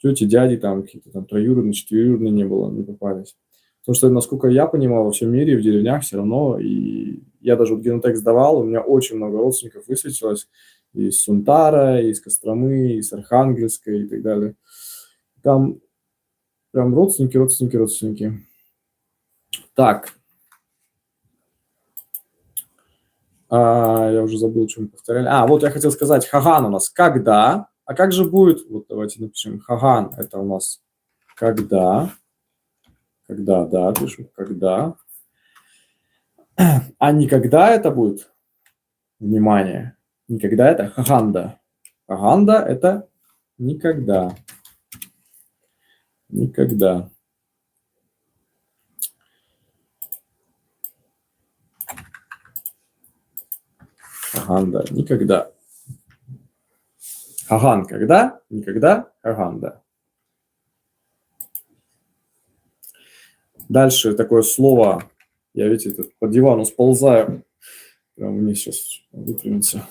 тети, дяди, там какие-то там троюродные, четверюродные не было, не попались. Потому что, насколько я понимал, во всем мире, в деревнях все равно, и я даже вот генотек сдавал, у меня очень много родственников высветилось из Сунтара, из Костромы, из Архангельска и так далее. Там прям родственники. Так. Я уже забыл, что мы повторяли. Вот я хотел сказать, Хаган у нас когда, а как же будет, вот давайте напишем, Хаган это у нас когда, да, пишу, когда, а никогда это будет, внимание, никогда это Хаганда. Хаганда это никогда. Никогда. Хаганда. Никогда. Хаган когда? Никогда. Хаганда. Дальше такое слово. Я, видите, тут по дивану сползаю. Прям мне сейчас выпрямится.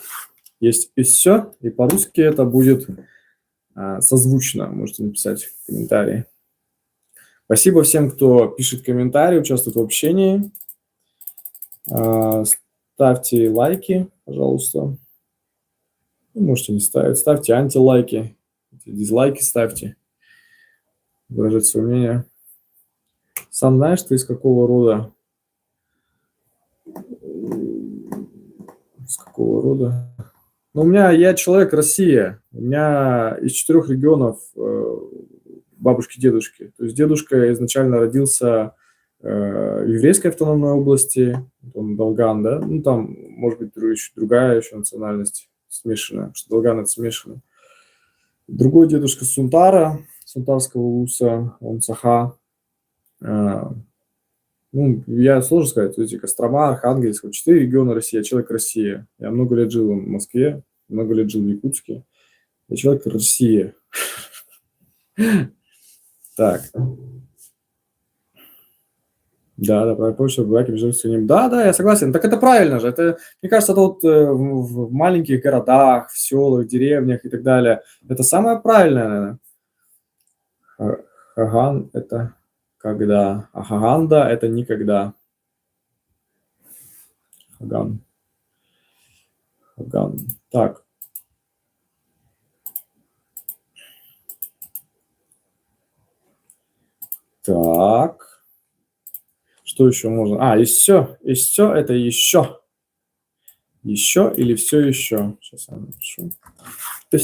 Есть и все. И по-русски это будет созвучно. Можете написать в комментарии. Спасибо всем, кто пишет комментарии, участвует в общении. Ставьте лайки, пожалуйста. Можете не ставить. Ставьте антилайки. Дизлайки ставьте. Выражать свое мнение. Сам знаешь, ты из какого рода? Из какого рода? Ну, я человек Россия. У меня из 4 регионов бабушки, дедушки. То есть дедушка изначально родился в еврейской автономной области, он Долган, да? Ну, там, может быть, другая еще национальность смешанная, потому что Долган – это смешанный. Другой дедушка Сунтара, Сунтарского улуса, он Саха. Ну, я сложно сказать, эти Кострома, Архангельск, 4 региона России, я человек России. Я много лет жил в Москве, много лет жил в Якутске. Я человек России. Так. Да, почта, браки, между Да, я согласен. Так это правильно же. Это, мне кажется, это вот в маленьких городах, в селах, деревнях и так далее. Это самое правильное, наверное. Хаган – это когда. А Хаганда – это никогда. Хаган. Так. Так. Что еще можно? И все это еще. Еще или все еще? Сейчас я напишу. И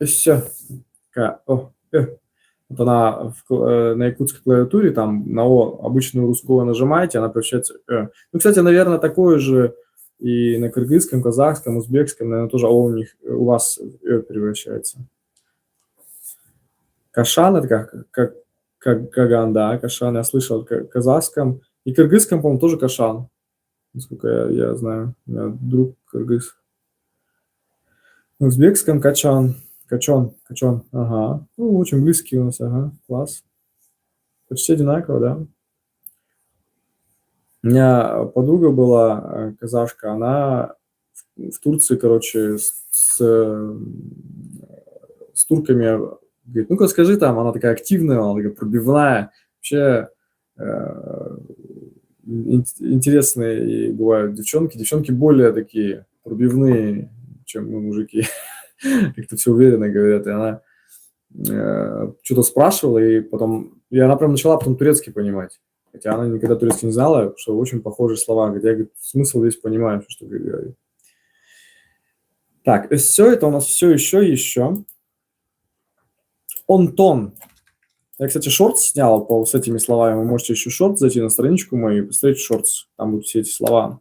все. Вот она на якутской клавиатуре, там на О обычную русскую нажимаете, она превращается в Э. Ну, кстати, наверное, такое же и на кыргызском, казахском, узбекском, наверное, тоже О у вас Э превращается. Кашан – это как Каган, да, Кашан. Я слышал в казахском. И кыргызском, по-моему, тоже Кашан. Насколько я знаю. У меня друг кыргыз. В узбекском Качан. Качон. Ага. Ну, очень близкие у нас, ага. Класс. Почти одинаково, да. У меня подруга была, казашка, она в Турции, короче, с турками говорит: "Ну-ка скажи там". Она такая активная, она такая пробивная. Вообще, интересные и бывают девчонки. Девчонки более такие пробивные, чем мы, мужики. Как-то все уверенно говорят. И она, чё-то спрашивала, и она прям начала потом турецкий понимать. Хотя она никогда турецкий не знала, что очень похожие слова. Говорит: "Я, говорит, смысл весь понимаю, что ты говоришь". Так, все это у нас все еще. Онтон. Я, кстати, шортс снял с этими словами. Вы можете еще шорт зайти на страничку мою и посмотреть шортс. Там будут все эти слова.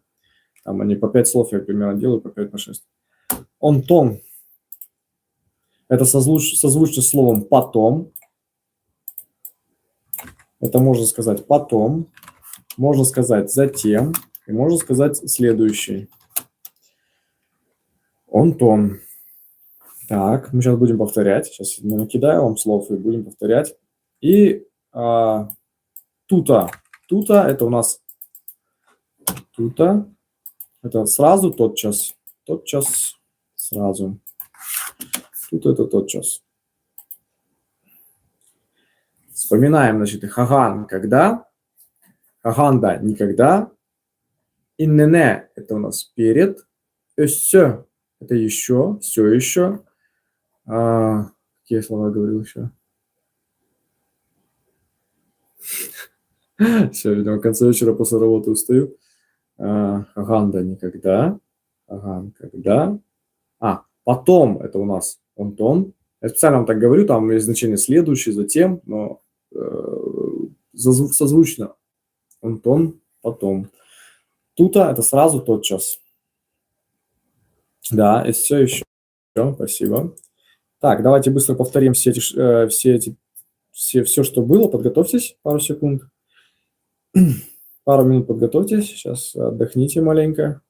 Там они по 5 слов я примерно делаю, по 5 на 6. Онтон. Это созвучно словом потом. Это можно сказать потом. Можно сказать затем. И можно сказать следующий. Онтон. Так, мы сейчас будем повторять. Сейчас я накидаю вам слов и будем повторять. И тута. Тута это у нас тута. Это сразу, тотчас. Тотчас, сразу. Тута это тотчас. Вспоминаем, значит, хаган когда, хаганда никогда, иннене это у нас перед, össö это еще, все еще. Какие слова говорил еще? Все, видимо, в конце вечера после работы устаю. Хаганда никогда. Хаган когда. Потом это у нас онтон. Я специально вам так говорю, там есть значение следующий, затем, но созвучно. Онтон, потом. Тута это сразу тотчас. Да, и все еще. Спасибо. Так, давайте быстро повторим все, что было. Подготовьтесь пару секунд. Пару минут подготовьтесь. Сейчас отдохните маленько.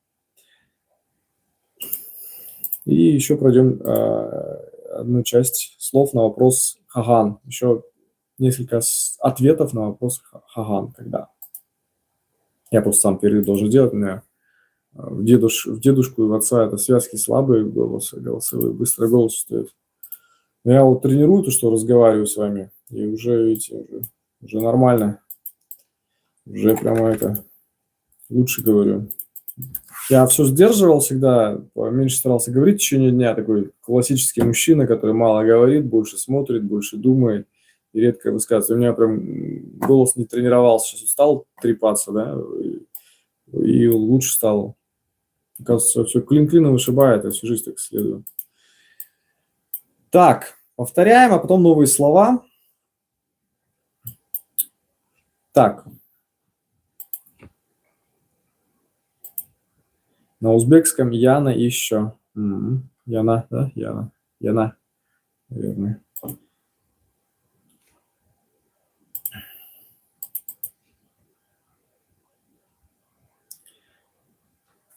И еще пройдем одну часть слов на вопрос хаган. Еще несколько ответов на вопрос хаган. Когда? Я просто сам перевод должен делать. У меня в дедушку и в отца это связки слабые, голосовые, быстро голос стоит. Но я вот тренирую то, что разговариваю с вами, и уже, видите, уже нормально. Уже прямо это лучше говорю. Я все сдерживал всегда, меньше старался говорить в течение дня. Такой классический мужчина, который мало говорит, больше смотрит, больше думает и редко высказывается. У меня прям голос не тренировался. Сейчас устал трепаться, да, и лучше стало. Оказывается, все клин-клином вышибает, я всю жизнь так следую. Так, повторяем, а потом новые слова. Так. На узбекском Яна еще. Яна, да? Яна, наверное.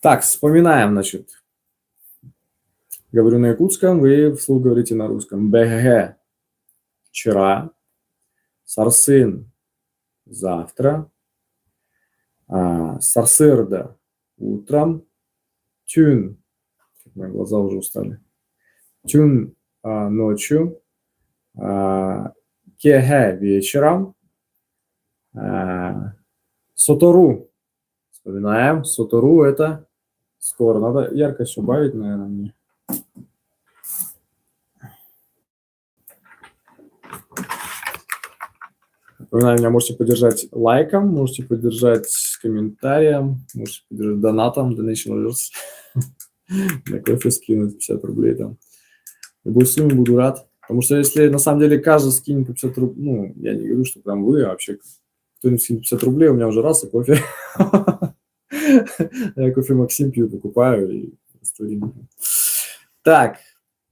Так, вспоминаем, значит. Говорю на якутском, вы вслух говорите на русском. БГ – вчера. Сарсын – завтра. Сарсырда – утром. Тюн – мои глаза уже устали. Тюн – ночью. Кеге – вечером. Сотору. Вспоминаем. Сотору – это скоро. Надо яркость убавить, наверное, мне. Напоминаю, меня можете поддержать лайком, можете поддержать комментарием, можете поддержать донатом, Donation Alerts. На кофе скинуть 50 рублей там. В любой сумме буду рад. Потому что если на самом деле каждый скинет по 50 рублей, ну, я не говорю, что прям вы, а вообще кто-нибудь скинет 50 рублей, у меня уже раз и кофе. Я кофе Максим пью, покупаю и растворим. Так,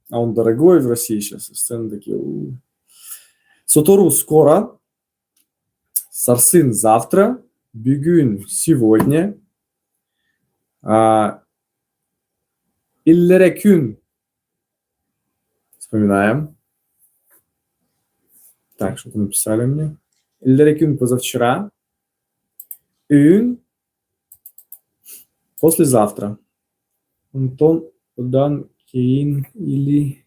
а он дорогой в России сейчас, цены такие. Сотору скоро. Сарсын завтра, Бюгün сегодня, Иллерекün вспоминаем. Так, что-то написали мне. Иллерекün позавчера, Ün Послезавтра. Антон, Удан, Кейін или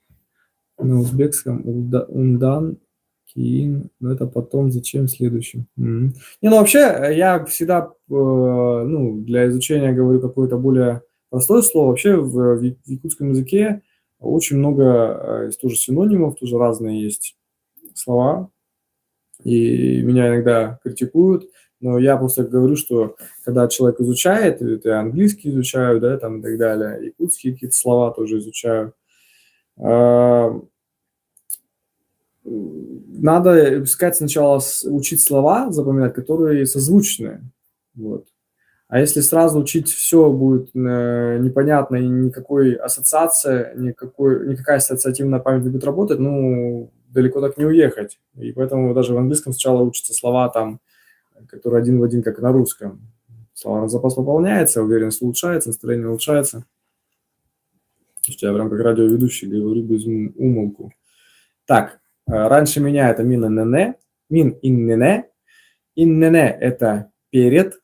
на узбекском Ундан, Кейін. Но это потом, зачем следующим? Не, ну вообще я всегда для изучения говорю какое-то более простое слово. Вообще в якутском языке очень много тоже синонимов, тоже разные есть слова. И меня иногда критикуют, но я просто говорю, что когда человек изучает, это я английский изучаю, да, там и так далее, якутские какие-то слова тоже изучаю, надо искать сначала, учить слова, запоминать, которые созвучные, вот. А если сразу учить все, будет непонятно, и никакой ассоциации, никакая ассоциативная память не будет работать, ну, далеко так не уехать. И поэтому даже в английском сначала учатся слова, там, которые один в один, как и на русском. Словарный запас пополняется, уверенность улучшается, настроение улучшается. Я прям как радиоведущий говорю без умолку. Так, раньше меня это мин-ин-нене, мин-ин-нене. Ин-нене – это перед.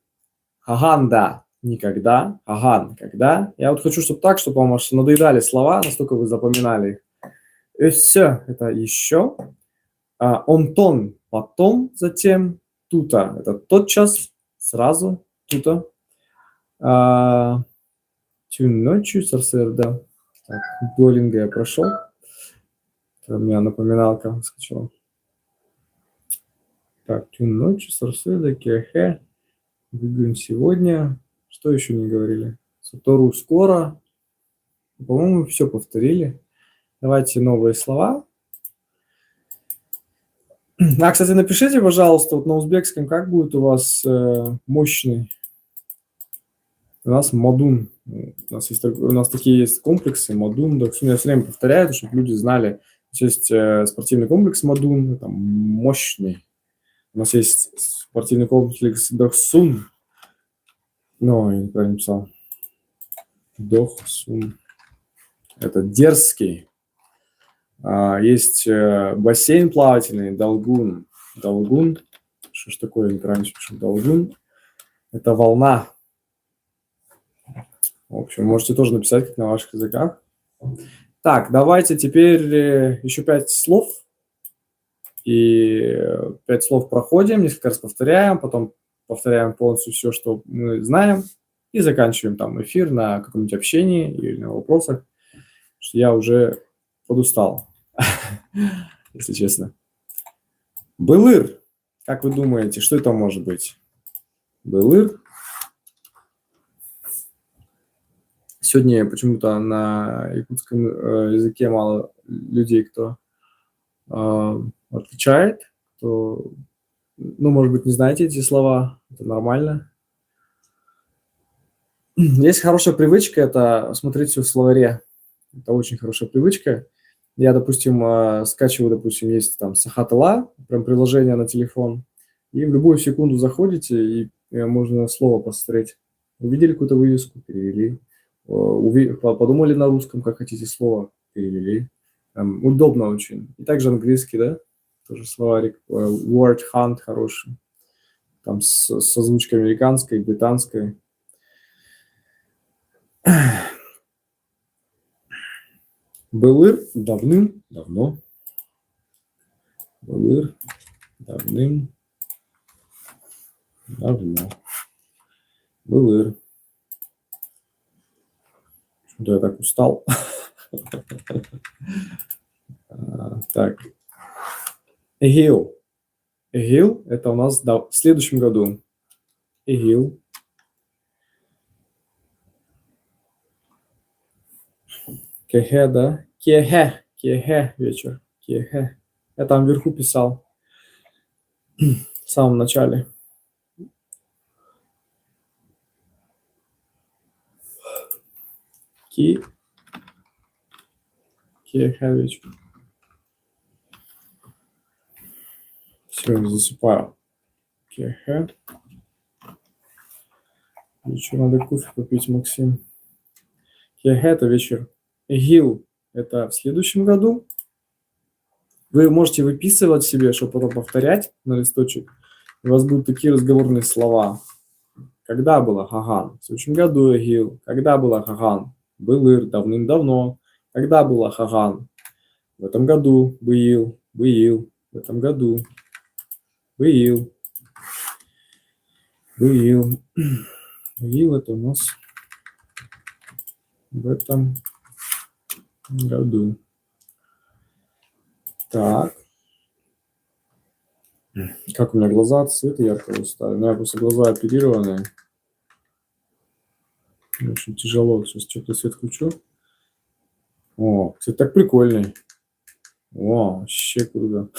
Хаганда – никогда, хаган – когда. Я вот хочу, чтобы так, чтобы вам аж надоедали слова, настолько вы запоминали их. Все – это еще. Онтон – потом, затем. Тута – это тотчас, сразу, тута. Тюн ночью, сарсерда. Так, дуолинго я прошел. Это у меня напоминалка выскочила. Так, тюн ночью, сарсерда, кехе. Гугун сегодня. Что еще не говорили? Сатору скоро. По-моему, все повторили. Давайте новые слова. Кстати, напишите, пожалуйста, вот на узбекском, как будет у вас мощный. У нас модун. У нас такие есть комплексы, модун. Да, я все время повторяю, чтобы люди знали. Есть спортивный комплекс модун, это мощный. У нас есть спортивный комплекс Дохсун. Но я неправильно написал. Дохсун. Это дерзкий. Есть бассейн плавательный, Долгун. Долгун. Что ж такое, я неправильно пишу. Долгун. Это волна. В общем, можете тоже написать, как на ваших языках. Так, давайте теперь еще 5 слов. И 5 слов проходим, несколько раз повторяем, потом повторяем полностью все, что мы знаем, и заканчиваем там эфир на каком-нибудь общении или на вопросах. Что я уже подустал, если честно. Былыр. Как вы думаете, что это может быть? Былыр. Сегодня почему-то на якутском языке мало людей, кто отвечает, кто, может быть, не знаете эти слова, это нормально. Есть хорошая привычка, это смотреть все в словаре. Это очень хорошая привычка. Я, допустим, скачиваю, есть там Сахатала, прям приложение на телефон, и в любую секунду заходите, и можно слово посмотреть. Увидели какую-то вывеску, перевели. Подумали на русском, как хотите слово, перевели. Удобно очень. И также английский, да, тоже словарик. Word Hunt хороший. Там с озвучкой американской, британской. Былыр давным-давно. Былыр давным-давно. Былыр. Почему-то я так устал. Так. Эгил. Эгил – это у нас в следующем году. Эгил. Кехе, да? Кехе вечер. Кехе. Я там вверху писал. В самом начале. Кехе вечер. Все, засыпаю. Кехе. Вечер надо кофе попить, Максим. Кехе – это вечер. Эгил – это в следующем году. Вы можете выписывать себе, чтобы потом повторять на листочек. У вас будут такие разговорные слова, Когда была Хаган? В следующем году Эгил. Когда была Хаган? Былыр, давным-давно. Когда была Хаган? В этом году. Был. В этом году. Был. Был. Это у нас в этом году. Так. Как у меня глаза от света яркого стали? У меня просто глаза оперированные. Очень тяжело. Сейчас теплый свет включу. О, кстати, так прикольный. О, вообще круто.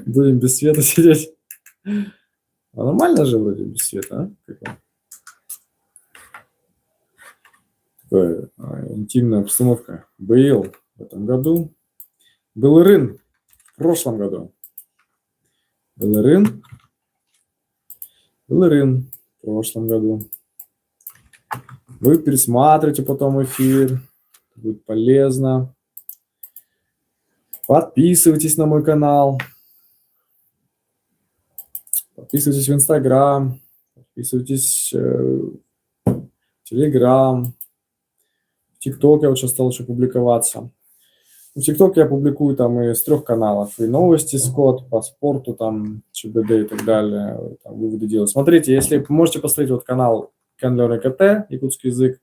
Будем без света сидеть. А нормально же вроде без света, а? Такая интимная обстановка. Был в этом году. Был Рын в прошлом году. Был Рын в прошлом году. Вы пересматриваете потом эфир. Будет полезно. Подписывайтесь на мой канал. Подписывайтесь в Инстаграм. Подписывайтесь в Телеграм. В ТикТок я вот сейчас стал еще публиковаться. В ТикТоке я публикую там и с 3 каналов. И новости Скотт по спорту, там, ЧБД и так далее. Там выводы делаю. Смотрите, если можете посмотреть вот канал Candler ЭКТ, якутский язык,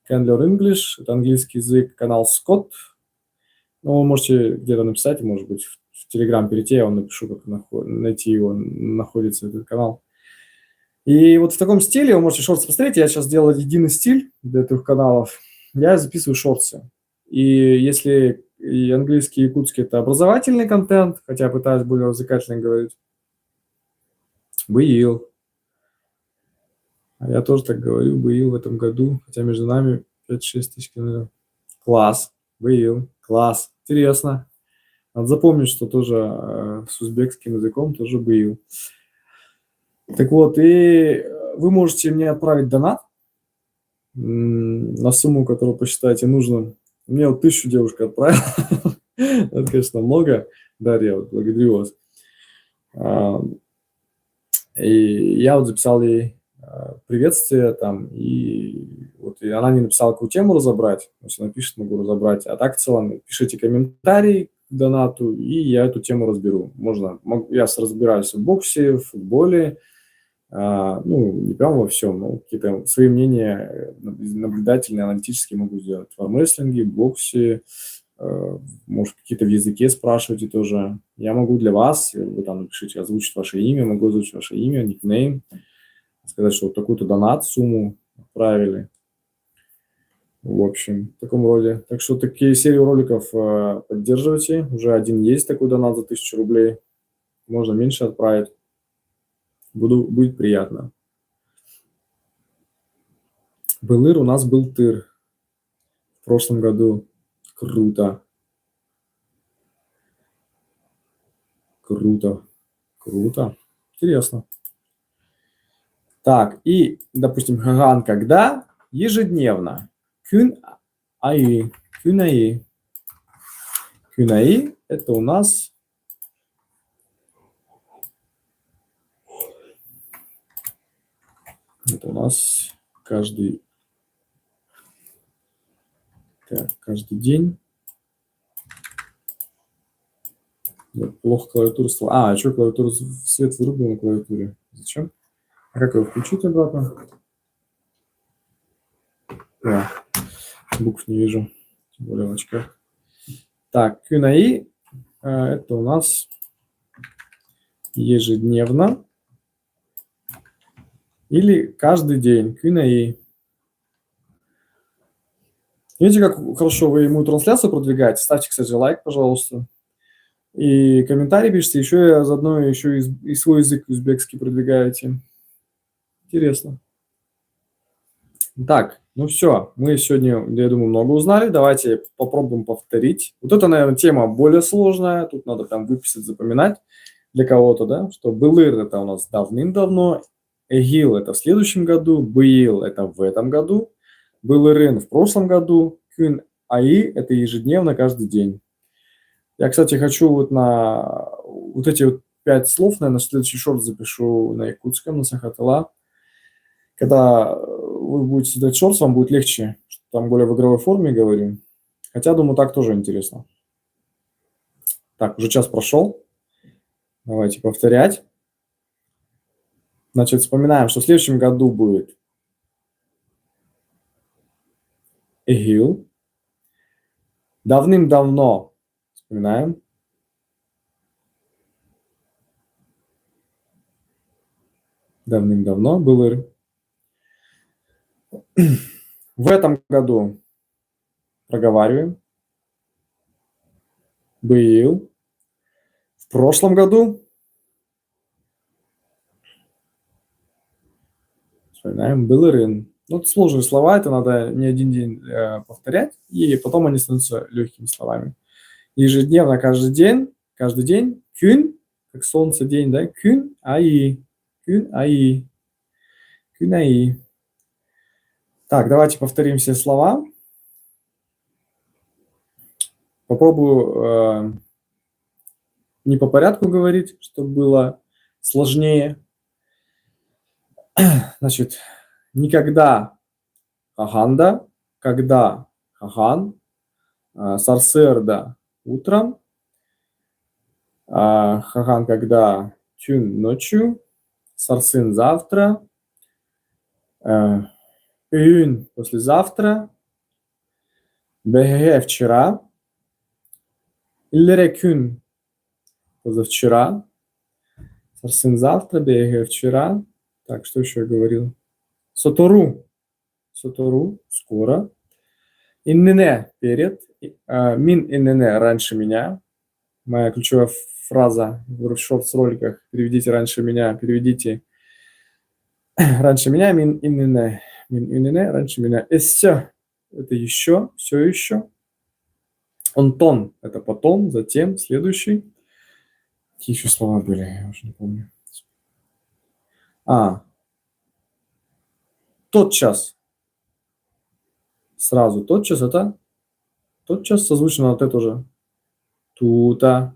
Candler English, это английский язык, канал Скотт. Ну, вы можете где-то написать, может быть, в Телеграм перейти, я вам напишу, как найти его, находится этот канал. И вот в таком стиле вы можете шорты посмотреть. Я сейчас делаю единый стиль для 3 каналов. Я записываю шорты. И если и английский, и якутский – это образовательный контент, хотя пытаюсь более развлекательно говорить. Был. А я тоже так говорю, был в этом году, хотя между нами 5-6 тысяч километров. Класс. Был. Класс. Интересно. Надо запомнить, что тоже с узбекским языком тоже был. Так вот, и вы можете мне отправить донат на сумму, которую посчитаете нужным. Мне вот 1000 девушка отправила. Это, конечно, много. Дарья, вот, благодарю вас. И я вот записал ей приветствие там, и вот и она не написала, какую тему разобрать. Если она пишет, могу разобрать. А так в целом пишите комментарий к донату, и я эту тему разберу. Я разбираюсь в боксе, в футболе, ну, не прям во всем, но какие-то свои мнения наблюдательные, аналитические могу сделать. В армрестлинге, в боксе, может, какие-то в языке спрашиваете тоже. Я могу для вас, вы там напишите, озвучить ваше имя, могу озвучить ваше имя, никнейм, сказать, что вот такую-то донат, сумму отправили. В общем, в таком роде. Так что такие серии роликов поддерживайте. Уже один есть такой донат за 1000 рублей. Можно меньше отправить. Будет приятно. Былыр у нас был тыр в прошлом году. Круто. Интересно. Так, и, допустим, Хаган когда? Ежедневно. Күн айы. Күн айы – это у нас каждый день. Я плохо клавиатуру стала. А что клавиатуру свет вырубил на клавиатуре? Зачем? А как его включить обратно? Букв не вижу, тем более в очках. Так, Кюнаи это у нас ежедневно или каждый день. Кюнаи. Видите, как хорошо вы мою трансляцию продвигаете? Ставьте, кстати, лайк, пожалуйста. И комментарий пишите, еще заодно еще и свой язык узбекский продвигаете. Интересно. Так, ну все, мы сегодня, я думаю, много узнали. Давайте попробуем повторить. Вот это, наверное, тема более сложная. Тут надо там выписать, запоминать для кого-то, да, что былыр – это у нас давным-давно, эгил – это в следующем году, был – это в этом году, былырын в прошлом году, күн аи – это ежедневно, каждый день. Я, кстати, хочу вот на вот эти вот 5 слов, наверное, следующий шорт запишу на якутском, на Сахатала. Когда вы будете создать шортс, вам будет легче, что там более в игровой форме говорю. Хотя, думаю, так тоже интересно. Так, уже час прошел. Давайте повторять. Значит, вспоминаем, что в следующем году будет Эгил. Давным-давно, вспоминаем, давным-давно был Ир. В этом году проговариваем. Был. В прошлом году вспоминаем, был Ирин. Ну, это сложные слова, это надо не один день повторять, и потом они становятся легкими словами. Ежедневно, каждый день, кюн, как солнце, день, да, кюн, аи, кюн, аи, кюн, аи. Так, давайте повторим все слова. Попробую не по порядку говорить, чтобы было сложнее. Значит, никогда хаганда, когда хахан, сарсерда утром, хахан когда тюн ночью, сарсын завтра, июнь послезавтра, бэхэ вчера, иллере кюн позавчера, сарсын завтра, бэхэ вчера. Так, что еще я говорил? Сотору скоро. Иннене перед, мин иннене раньше меня. Моя ключевая фраза в шортс-роликах. Переведите раньше меня, переведите раньше меня, мин иннене раньше меня. Эссе это еще, все еще. Онтон это потом, затем, следующий. Какие еще слова были, я уже не помню. Тотчас. Сразу тотчас это тотчас созвучно на Т тоже. Тута.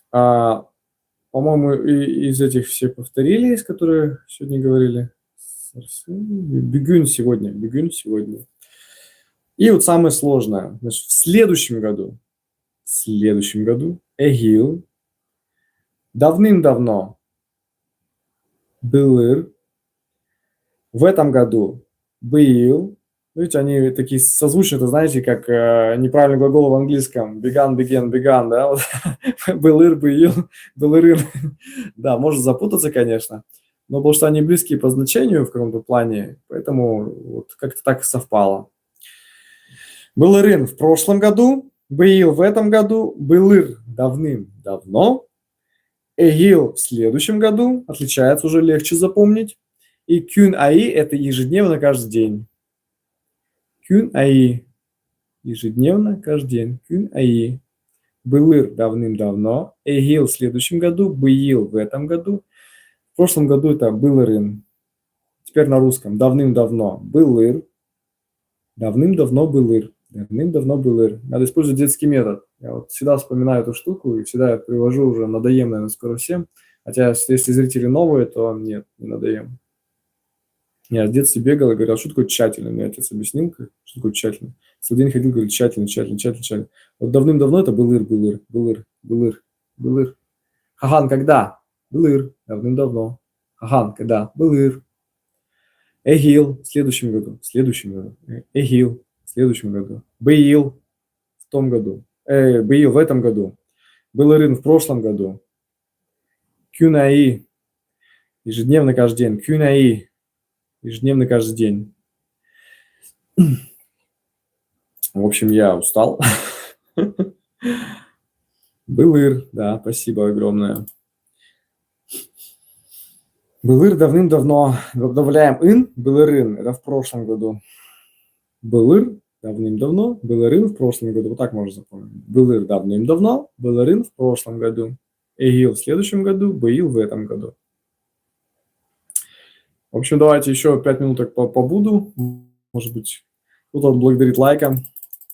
По-моему, из этих всех повторили, из которых сегодня говорили. Бегун сегодня. И вот самое сложное. Значит, в следующем году, Эгил, давным-давно, Былыр, в этом году Был. Видите, они такие созвучные, это знаете, как неправильный глагол в английском. Began, да? Вот. Былыр, Был, Былырын. Да, может запутаться, конечно. Но потому что они близкие по значению в каком-то плане, поэтому вот как-то так совпало. Былырын в прошлом году, Был в этом году, Былыр давным-давно, Эгил в следующем году, отличается, уже легче запомнить. И кюн аи – это ежедневно каждый день. Кюн аи – ежедневно каждый день. Кюн аи. Былыр давным-давно, Эгил в следующем году, Был в этом году. В прошлом году это Былырын. Теперь на русском. Давным-давно Былыр. Давным-давно Былыр. Давным-давно Былыр. Надо использовать детский метод. Я вот всегда вспоминаю эту штуку и всегда я привожу уже, надоем, наверное, скоро всем. Хотя, если зрители новые, то нет, не надоем. Я в детстве бегал и говорил, что такое тщательно. Мне отец объяснил, что такое тщательно. Целый день ходил, говорил, тщательно. Вот давным-давно это Былыр. Хахан, когда? Былыр, давным-давно. Хахан, когда? Былыр. Эгил, в следующем году. Эгил, в следующем году. Был в том году. Был в этом году. Былырын в прошлом году. Кюнаи, ежедневно каждый день. Кюнаи, ежедневно каждый день. В общем, я устал. Былыр, да, спасибо огромное. Былыр давным-давно. Добавляем ин, былырын, это в прошлом году. Былыр давным-давно, былырын в прошлом году. Вот так можно запомнить. Былыр давным-давно, былырын в прошлом году. Эгил в следующем году, Был в этом году. В общем, давайте еще 5 минуток побуду. Может быть, кто-то благодарит лайком,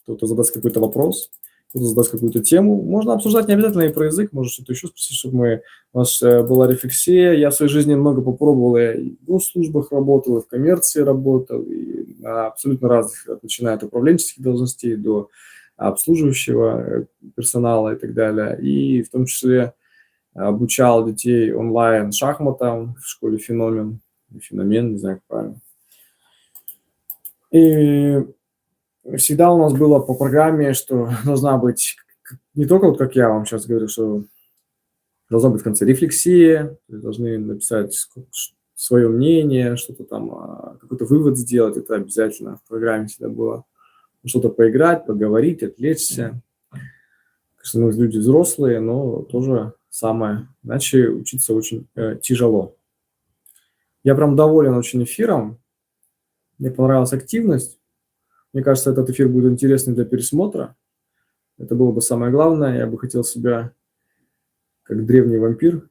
кто-то задаст какой-то вопрос. кто-то задаст какую-то тему. Можно обсуждать не обязательно и про язык, может что-то еще спросить, чтобы у нас была рефлексия. Я в своей жизни много попробовал, я и в госслужбах работал, и в коммерции работал, и на абсолютно разных, начиная от управленческих должностей до обслуживающего персонала и так далее. И в том числе обучал детей онлайн шахматам в школе «Феномен», «Феномен», не знаю, как правильно. И всегда у нас было по программе, что должна быть не только, вот как я вам сейчас говорю, что должна быть в конце рефлексия, должны написать свое мнение, что-то там, какой-то вывод сделать, это обязательно в программе всегда было. Что-то поиграть, поговорить, отвлечься. Конечно, мы люди взрослые, но тоже самое. Иначе учиться очень тяжело. Я прям доволен очень эфиром. Мне понравилась активность. Мне кажется, этот эфир будет интересный для пересмотра. Это было бы самое главное. Я бы хотел себя как древний вампир,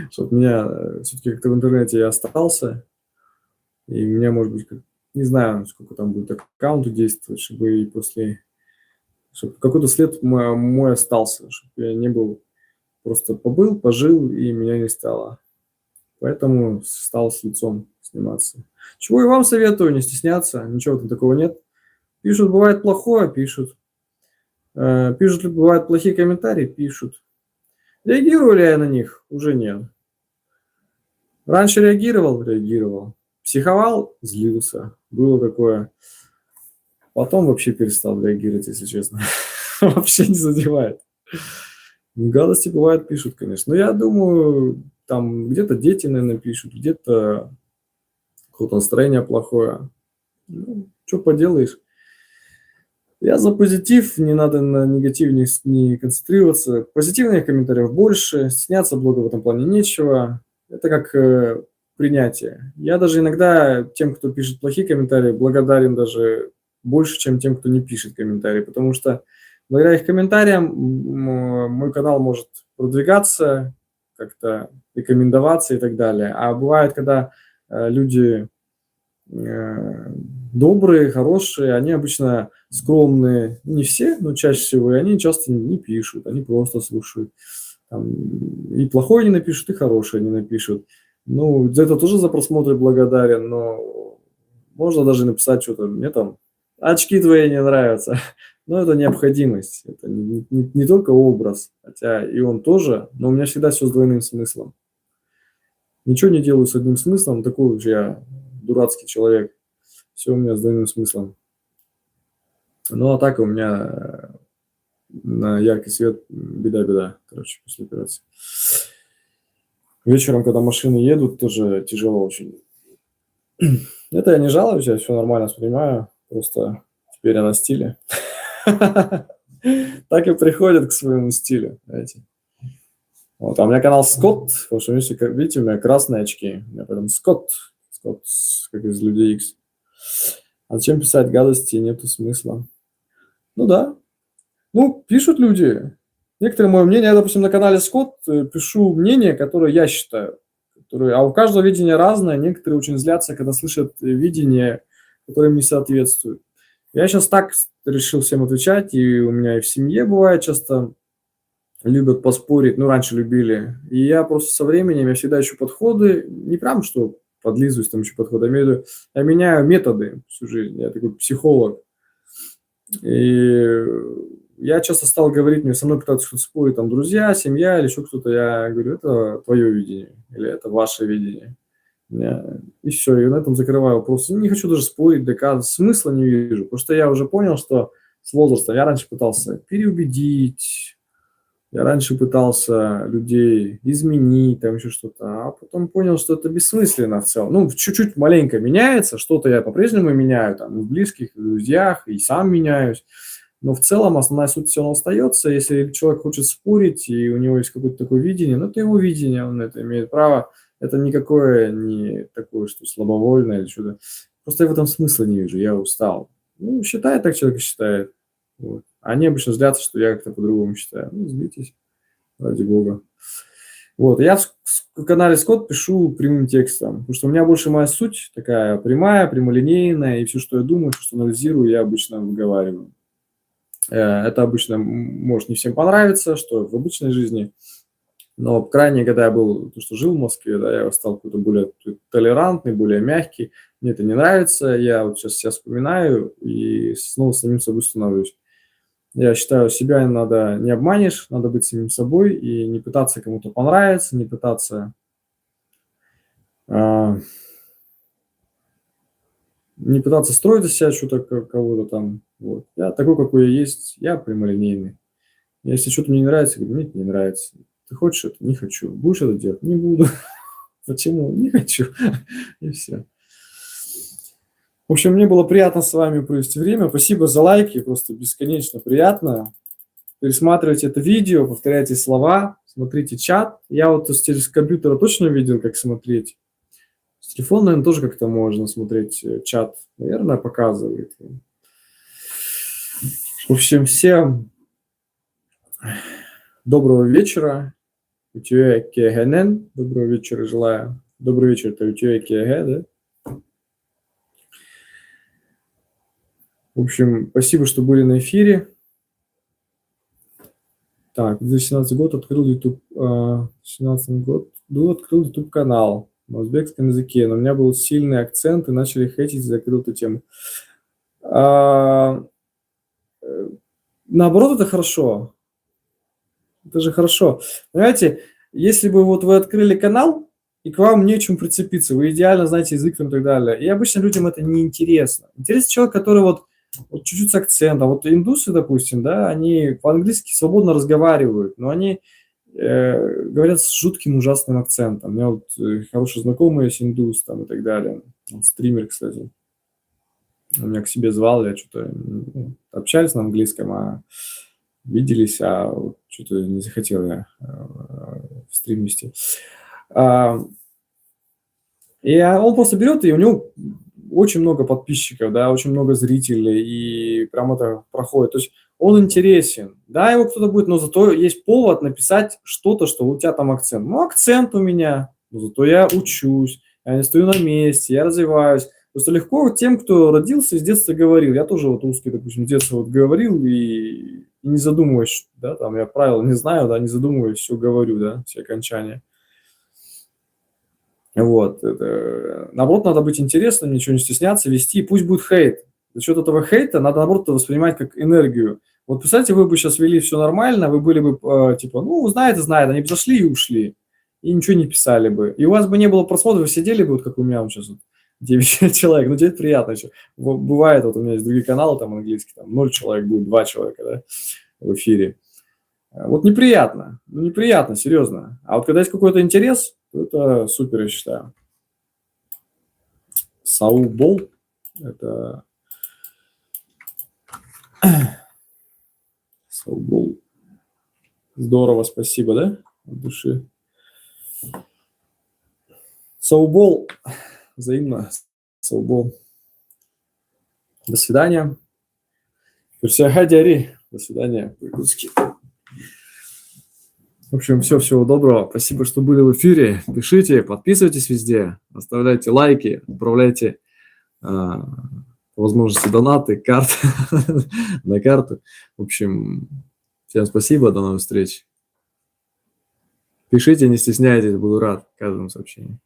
чтобы меня все-таки как-то в интернете я остался. И у меня, может быть, не знаю, сколько там будет аккаунту действовать, чтобы и после... Чтобы какой-то след мой остался, чтобы я не был... Просто побыл, пожил, и меня не стало. Поэтому стал с лицом сниматься. Чего и вам советую, не стесняться, ничего там такого нет. Пишут, бывает плохое, пишут. Пишут, бывают плохие комментарии, пишут. Реагирую ли я на них? Уже нет. Раньше реагировал. Психовал, злился. Было такое. Потом вообще перестал реагировать, если честно. Вообще не задевает. Гадости бывают, пишут, конечно. Но я думаю, там где-то дети, наверное, пишут, где-то какое-то настроение плохое. Ну, что поделаешь. Я за позитив, не надо на негатив не концентрироваться. Позитивных комментариев больше, стесняться блога в этом плане нечего. Это как принятие. Я даже иногда тем, кто пишет плохие комментарии, благодарен даже больше, чем тем, кто не пишет комментарии, потому что благодаря их комментариям мой канал может продвигаться, как-то рекомендоваться и так далее. А бывает, когда люди добрые, хорошие, они обычно скромные, не все, но чаще всего, и они часто не пишут, они просто слушают. Там, и плохое не напишут, и хорошее не напишут. Ну, за это тоже за просмотры благодарен, но можно даже написать что-то, мне там очки твои не нравятся. Но это необходимость, это не только образ, хотя и он тоже, но у меня всегда все с двойным смыслом. Ничего не делаю с одним смыслом, такой уж я дурацкий человек. Все у меня с двойным смыслом. Ну, а так у меня на яркий свет беда, короче, после операции. Вечером, когда машины едут, тоже тяжело очень. Это я не жалуюсь, я все нормально воспринимаю, просто теперь я на стиле. Так и приходят к своему стилю, знаете. Вот, а у меня канал Скотт, потому что, видите, у меня красные очки. У меня поэтому Скотт, как из Людей Икс. А зачем писать гадости, нету смысла. Ну да. Ну, пишут люди. Некоторые мое мнение, я, допустим, на канале Скотт пишу мнение, которое я считаю. А у каждого видение разное. Некоторые очень злятся, когда слышат видение, которое им не соответствует. Я сейчас так решил всем отвечать, и у меня и в семье бывает часто любят поспорить, ну, раньше любили. И я просто со временем, я всегда ищу подходы, не прям что подлизываюсь, там еще подходы, я меняю методы всю жизнь, я такой психолог. И я часто стал говорить, мне со мной пытаются спорить, там, друзья, семья или еще кто-то, я говорю, это твое видение, или это ваше видение. И все, и на этом закрываю вопрос. Не хочу даже спорить, доказывать, смысла не вижу, потому что я уже понял, что с возрастом я раньше пытался переубедить, я раньше пытался людей изменить, там еще что-то, а потом понял, что это бессмысленно в целом. Ну, чуть-чуть маленько меняется, что-то я по-прежнему меняю, там, в близких, в друзьях, и сам меняюсь. Но в целом основная суть все равно остается. Если человек хочет спорить, и у него есть какое-то такое видение, ну, это его видение, он это имеет право. Это никакое не такое, что слабовольное или что-то. Просто я в этом смысла не вижу, я устал. Ну, считает так человек, считает. Вот. Они обычно злятся, что я как-то по-другому считаю. Ну, злитесь, ради бога. Вот, я в канале Скотт пишу прямым текстом, потому что у меня больше моя суть такая прямая, прямолинейная, и все, что я думаю, все, что анализирую, я обычно выговариваю. Это обычно может не всем понравиться, что в обычной жизни. Но крайне, когда я был, то, что жил в Москве, да, я стал какой-то более толерантный, более мягкий. Мне это не нравится. Я вот сейчас себя вспоминаю и снова самим собой становлюсь. Я считаю, себя надо не обманешь, надо быть самим собой и не пытаться кому-то понравиться, не пытаться а, не пытаться строить из себя что-то кого-то там. Вот. Я такой, какой я есть, я прямолинейный. Если что-то мне не нравится, я говорю, мне это не нравится. Ты хочешь это? Не хочу. Будешь это делать? Не буду. Почему? Не хочу. И все. В общем, мне было приятно с вами провести время. Спасибо за лайки, просто бесконечно приятно. Пересматривайте это видео, повторяйте слова, смотрите чат. Я вот через компьютера точно видел, как смотреть. С телефона, наверное, тоже как-то можно смотреть чат. Наверное, показывает. В общем, всем доброго вечера. Доброго вечера желаю. Добрый вечер, это да? В общем, спасибо, что были на эфире. Так, 2017 год открыл YouTube, 17 год открыл YouTube канал на узбекском языке, но у меня был сильный акцент и начали хейтить, и закрыл эту тему. Наоборот, это хорошо. Это же хорошо. Понимаете, если бы вот вы открыли канал, и к вам нечем прицепиться, вы идеально знаете язык и так далее. И обычно людям это не интересно. Интересен человек, который вот чуть-чуть с акцентом. Вот индусы, допустим, да, они по-английски свободно разговаривают, но они говорят с жутким ужасным акцентом. У меня вот хороший знакомый есть индус там и так далее. Он стример, кстати. Он меня к себе звал, я что-то общались на английском, а виделись, а вот что-то не захотел я в стрим вести. И он просто берет, и у него очень много подписчиков, да, очень много зрителей, и прям это проходит. То есть он интересен. Да, его кто-то будет, но зато есть повод написать что-то, что у тебя там акцент. Ну, акцент у меня, но зато я учусь, я не стою на месте, я развиваюсь. Просто легко тем, кто родился и с детства говорил. Я тоже вот русский, допустим, с детства вот говорил и не задумываясь, да, там я правила не знаю, да, не задумываясь, все говорю, да, все окончания. Вот. Это, наоборот, надо быть интересным, ничего не стесняться, вести, пусть будет хейт. За счет этого хейта надо, наоборот, воспринимать как энергию. Вот представьте, вы бы сейчас вели все нормально, вы были бы, типа, ну, знает, они бы зашли и ушли, и ничего не писали бы. И у вас бы не было просмотров, вы сидели бы, вот как у меня вот сейчас, вот, 9 человек, ну, тебе это приятно еще. Бывает, вот у меня есть другие каналы, там, английские, там, 0 человек будет, 2 человека, да, в эфире. Вот неприятно, ну, неприятно, серьезно. А вот когда есть какой-то интерес, то это супер, я считаю. Саубол, это... Саубол. Здорово, спасибо, да, от души. Саубол, взаимно, Саубол. До свидания. До свидания, по-русски. В общем, всего доброго. Спасибо, что были в эфире. Пишите, подписывайтесь везде, оставляйте лайки, отправляйте по возможности донаты, карты на карту. В общем, всем спасибо, до новых встреч. Пишите, не стесняйтесь, буду рад каждому сообщению.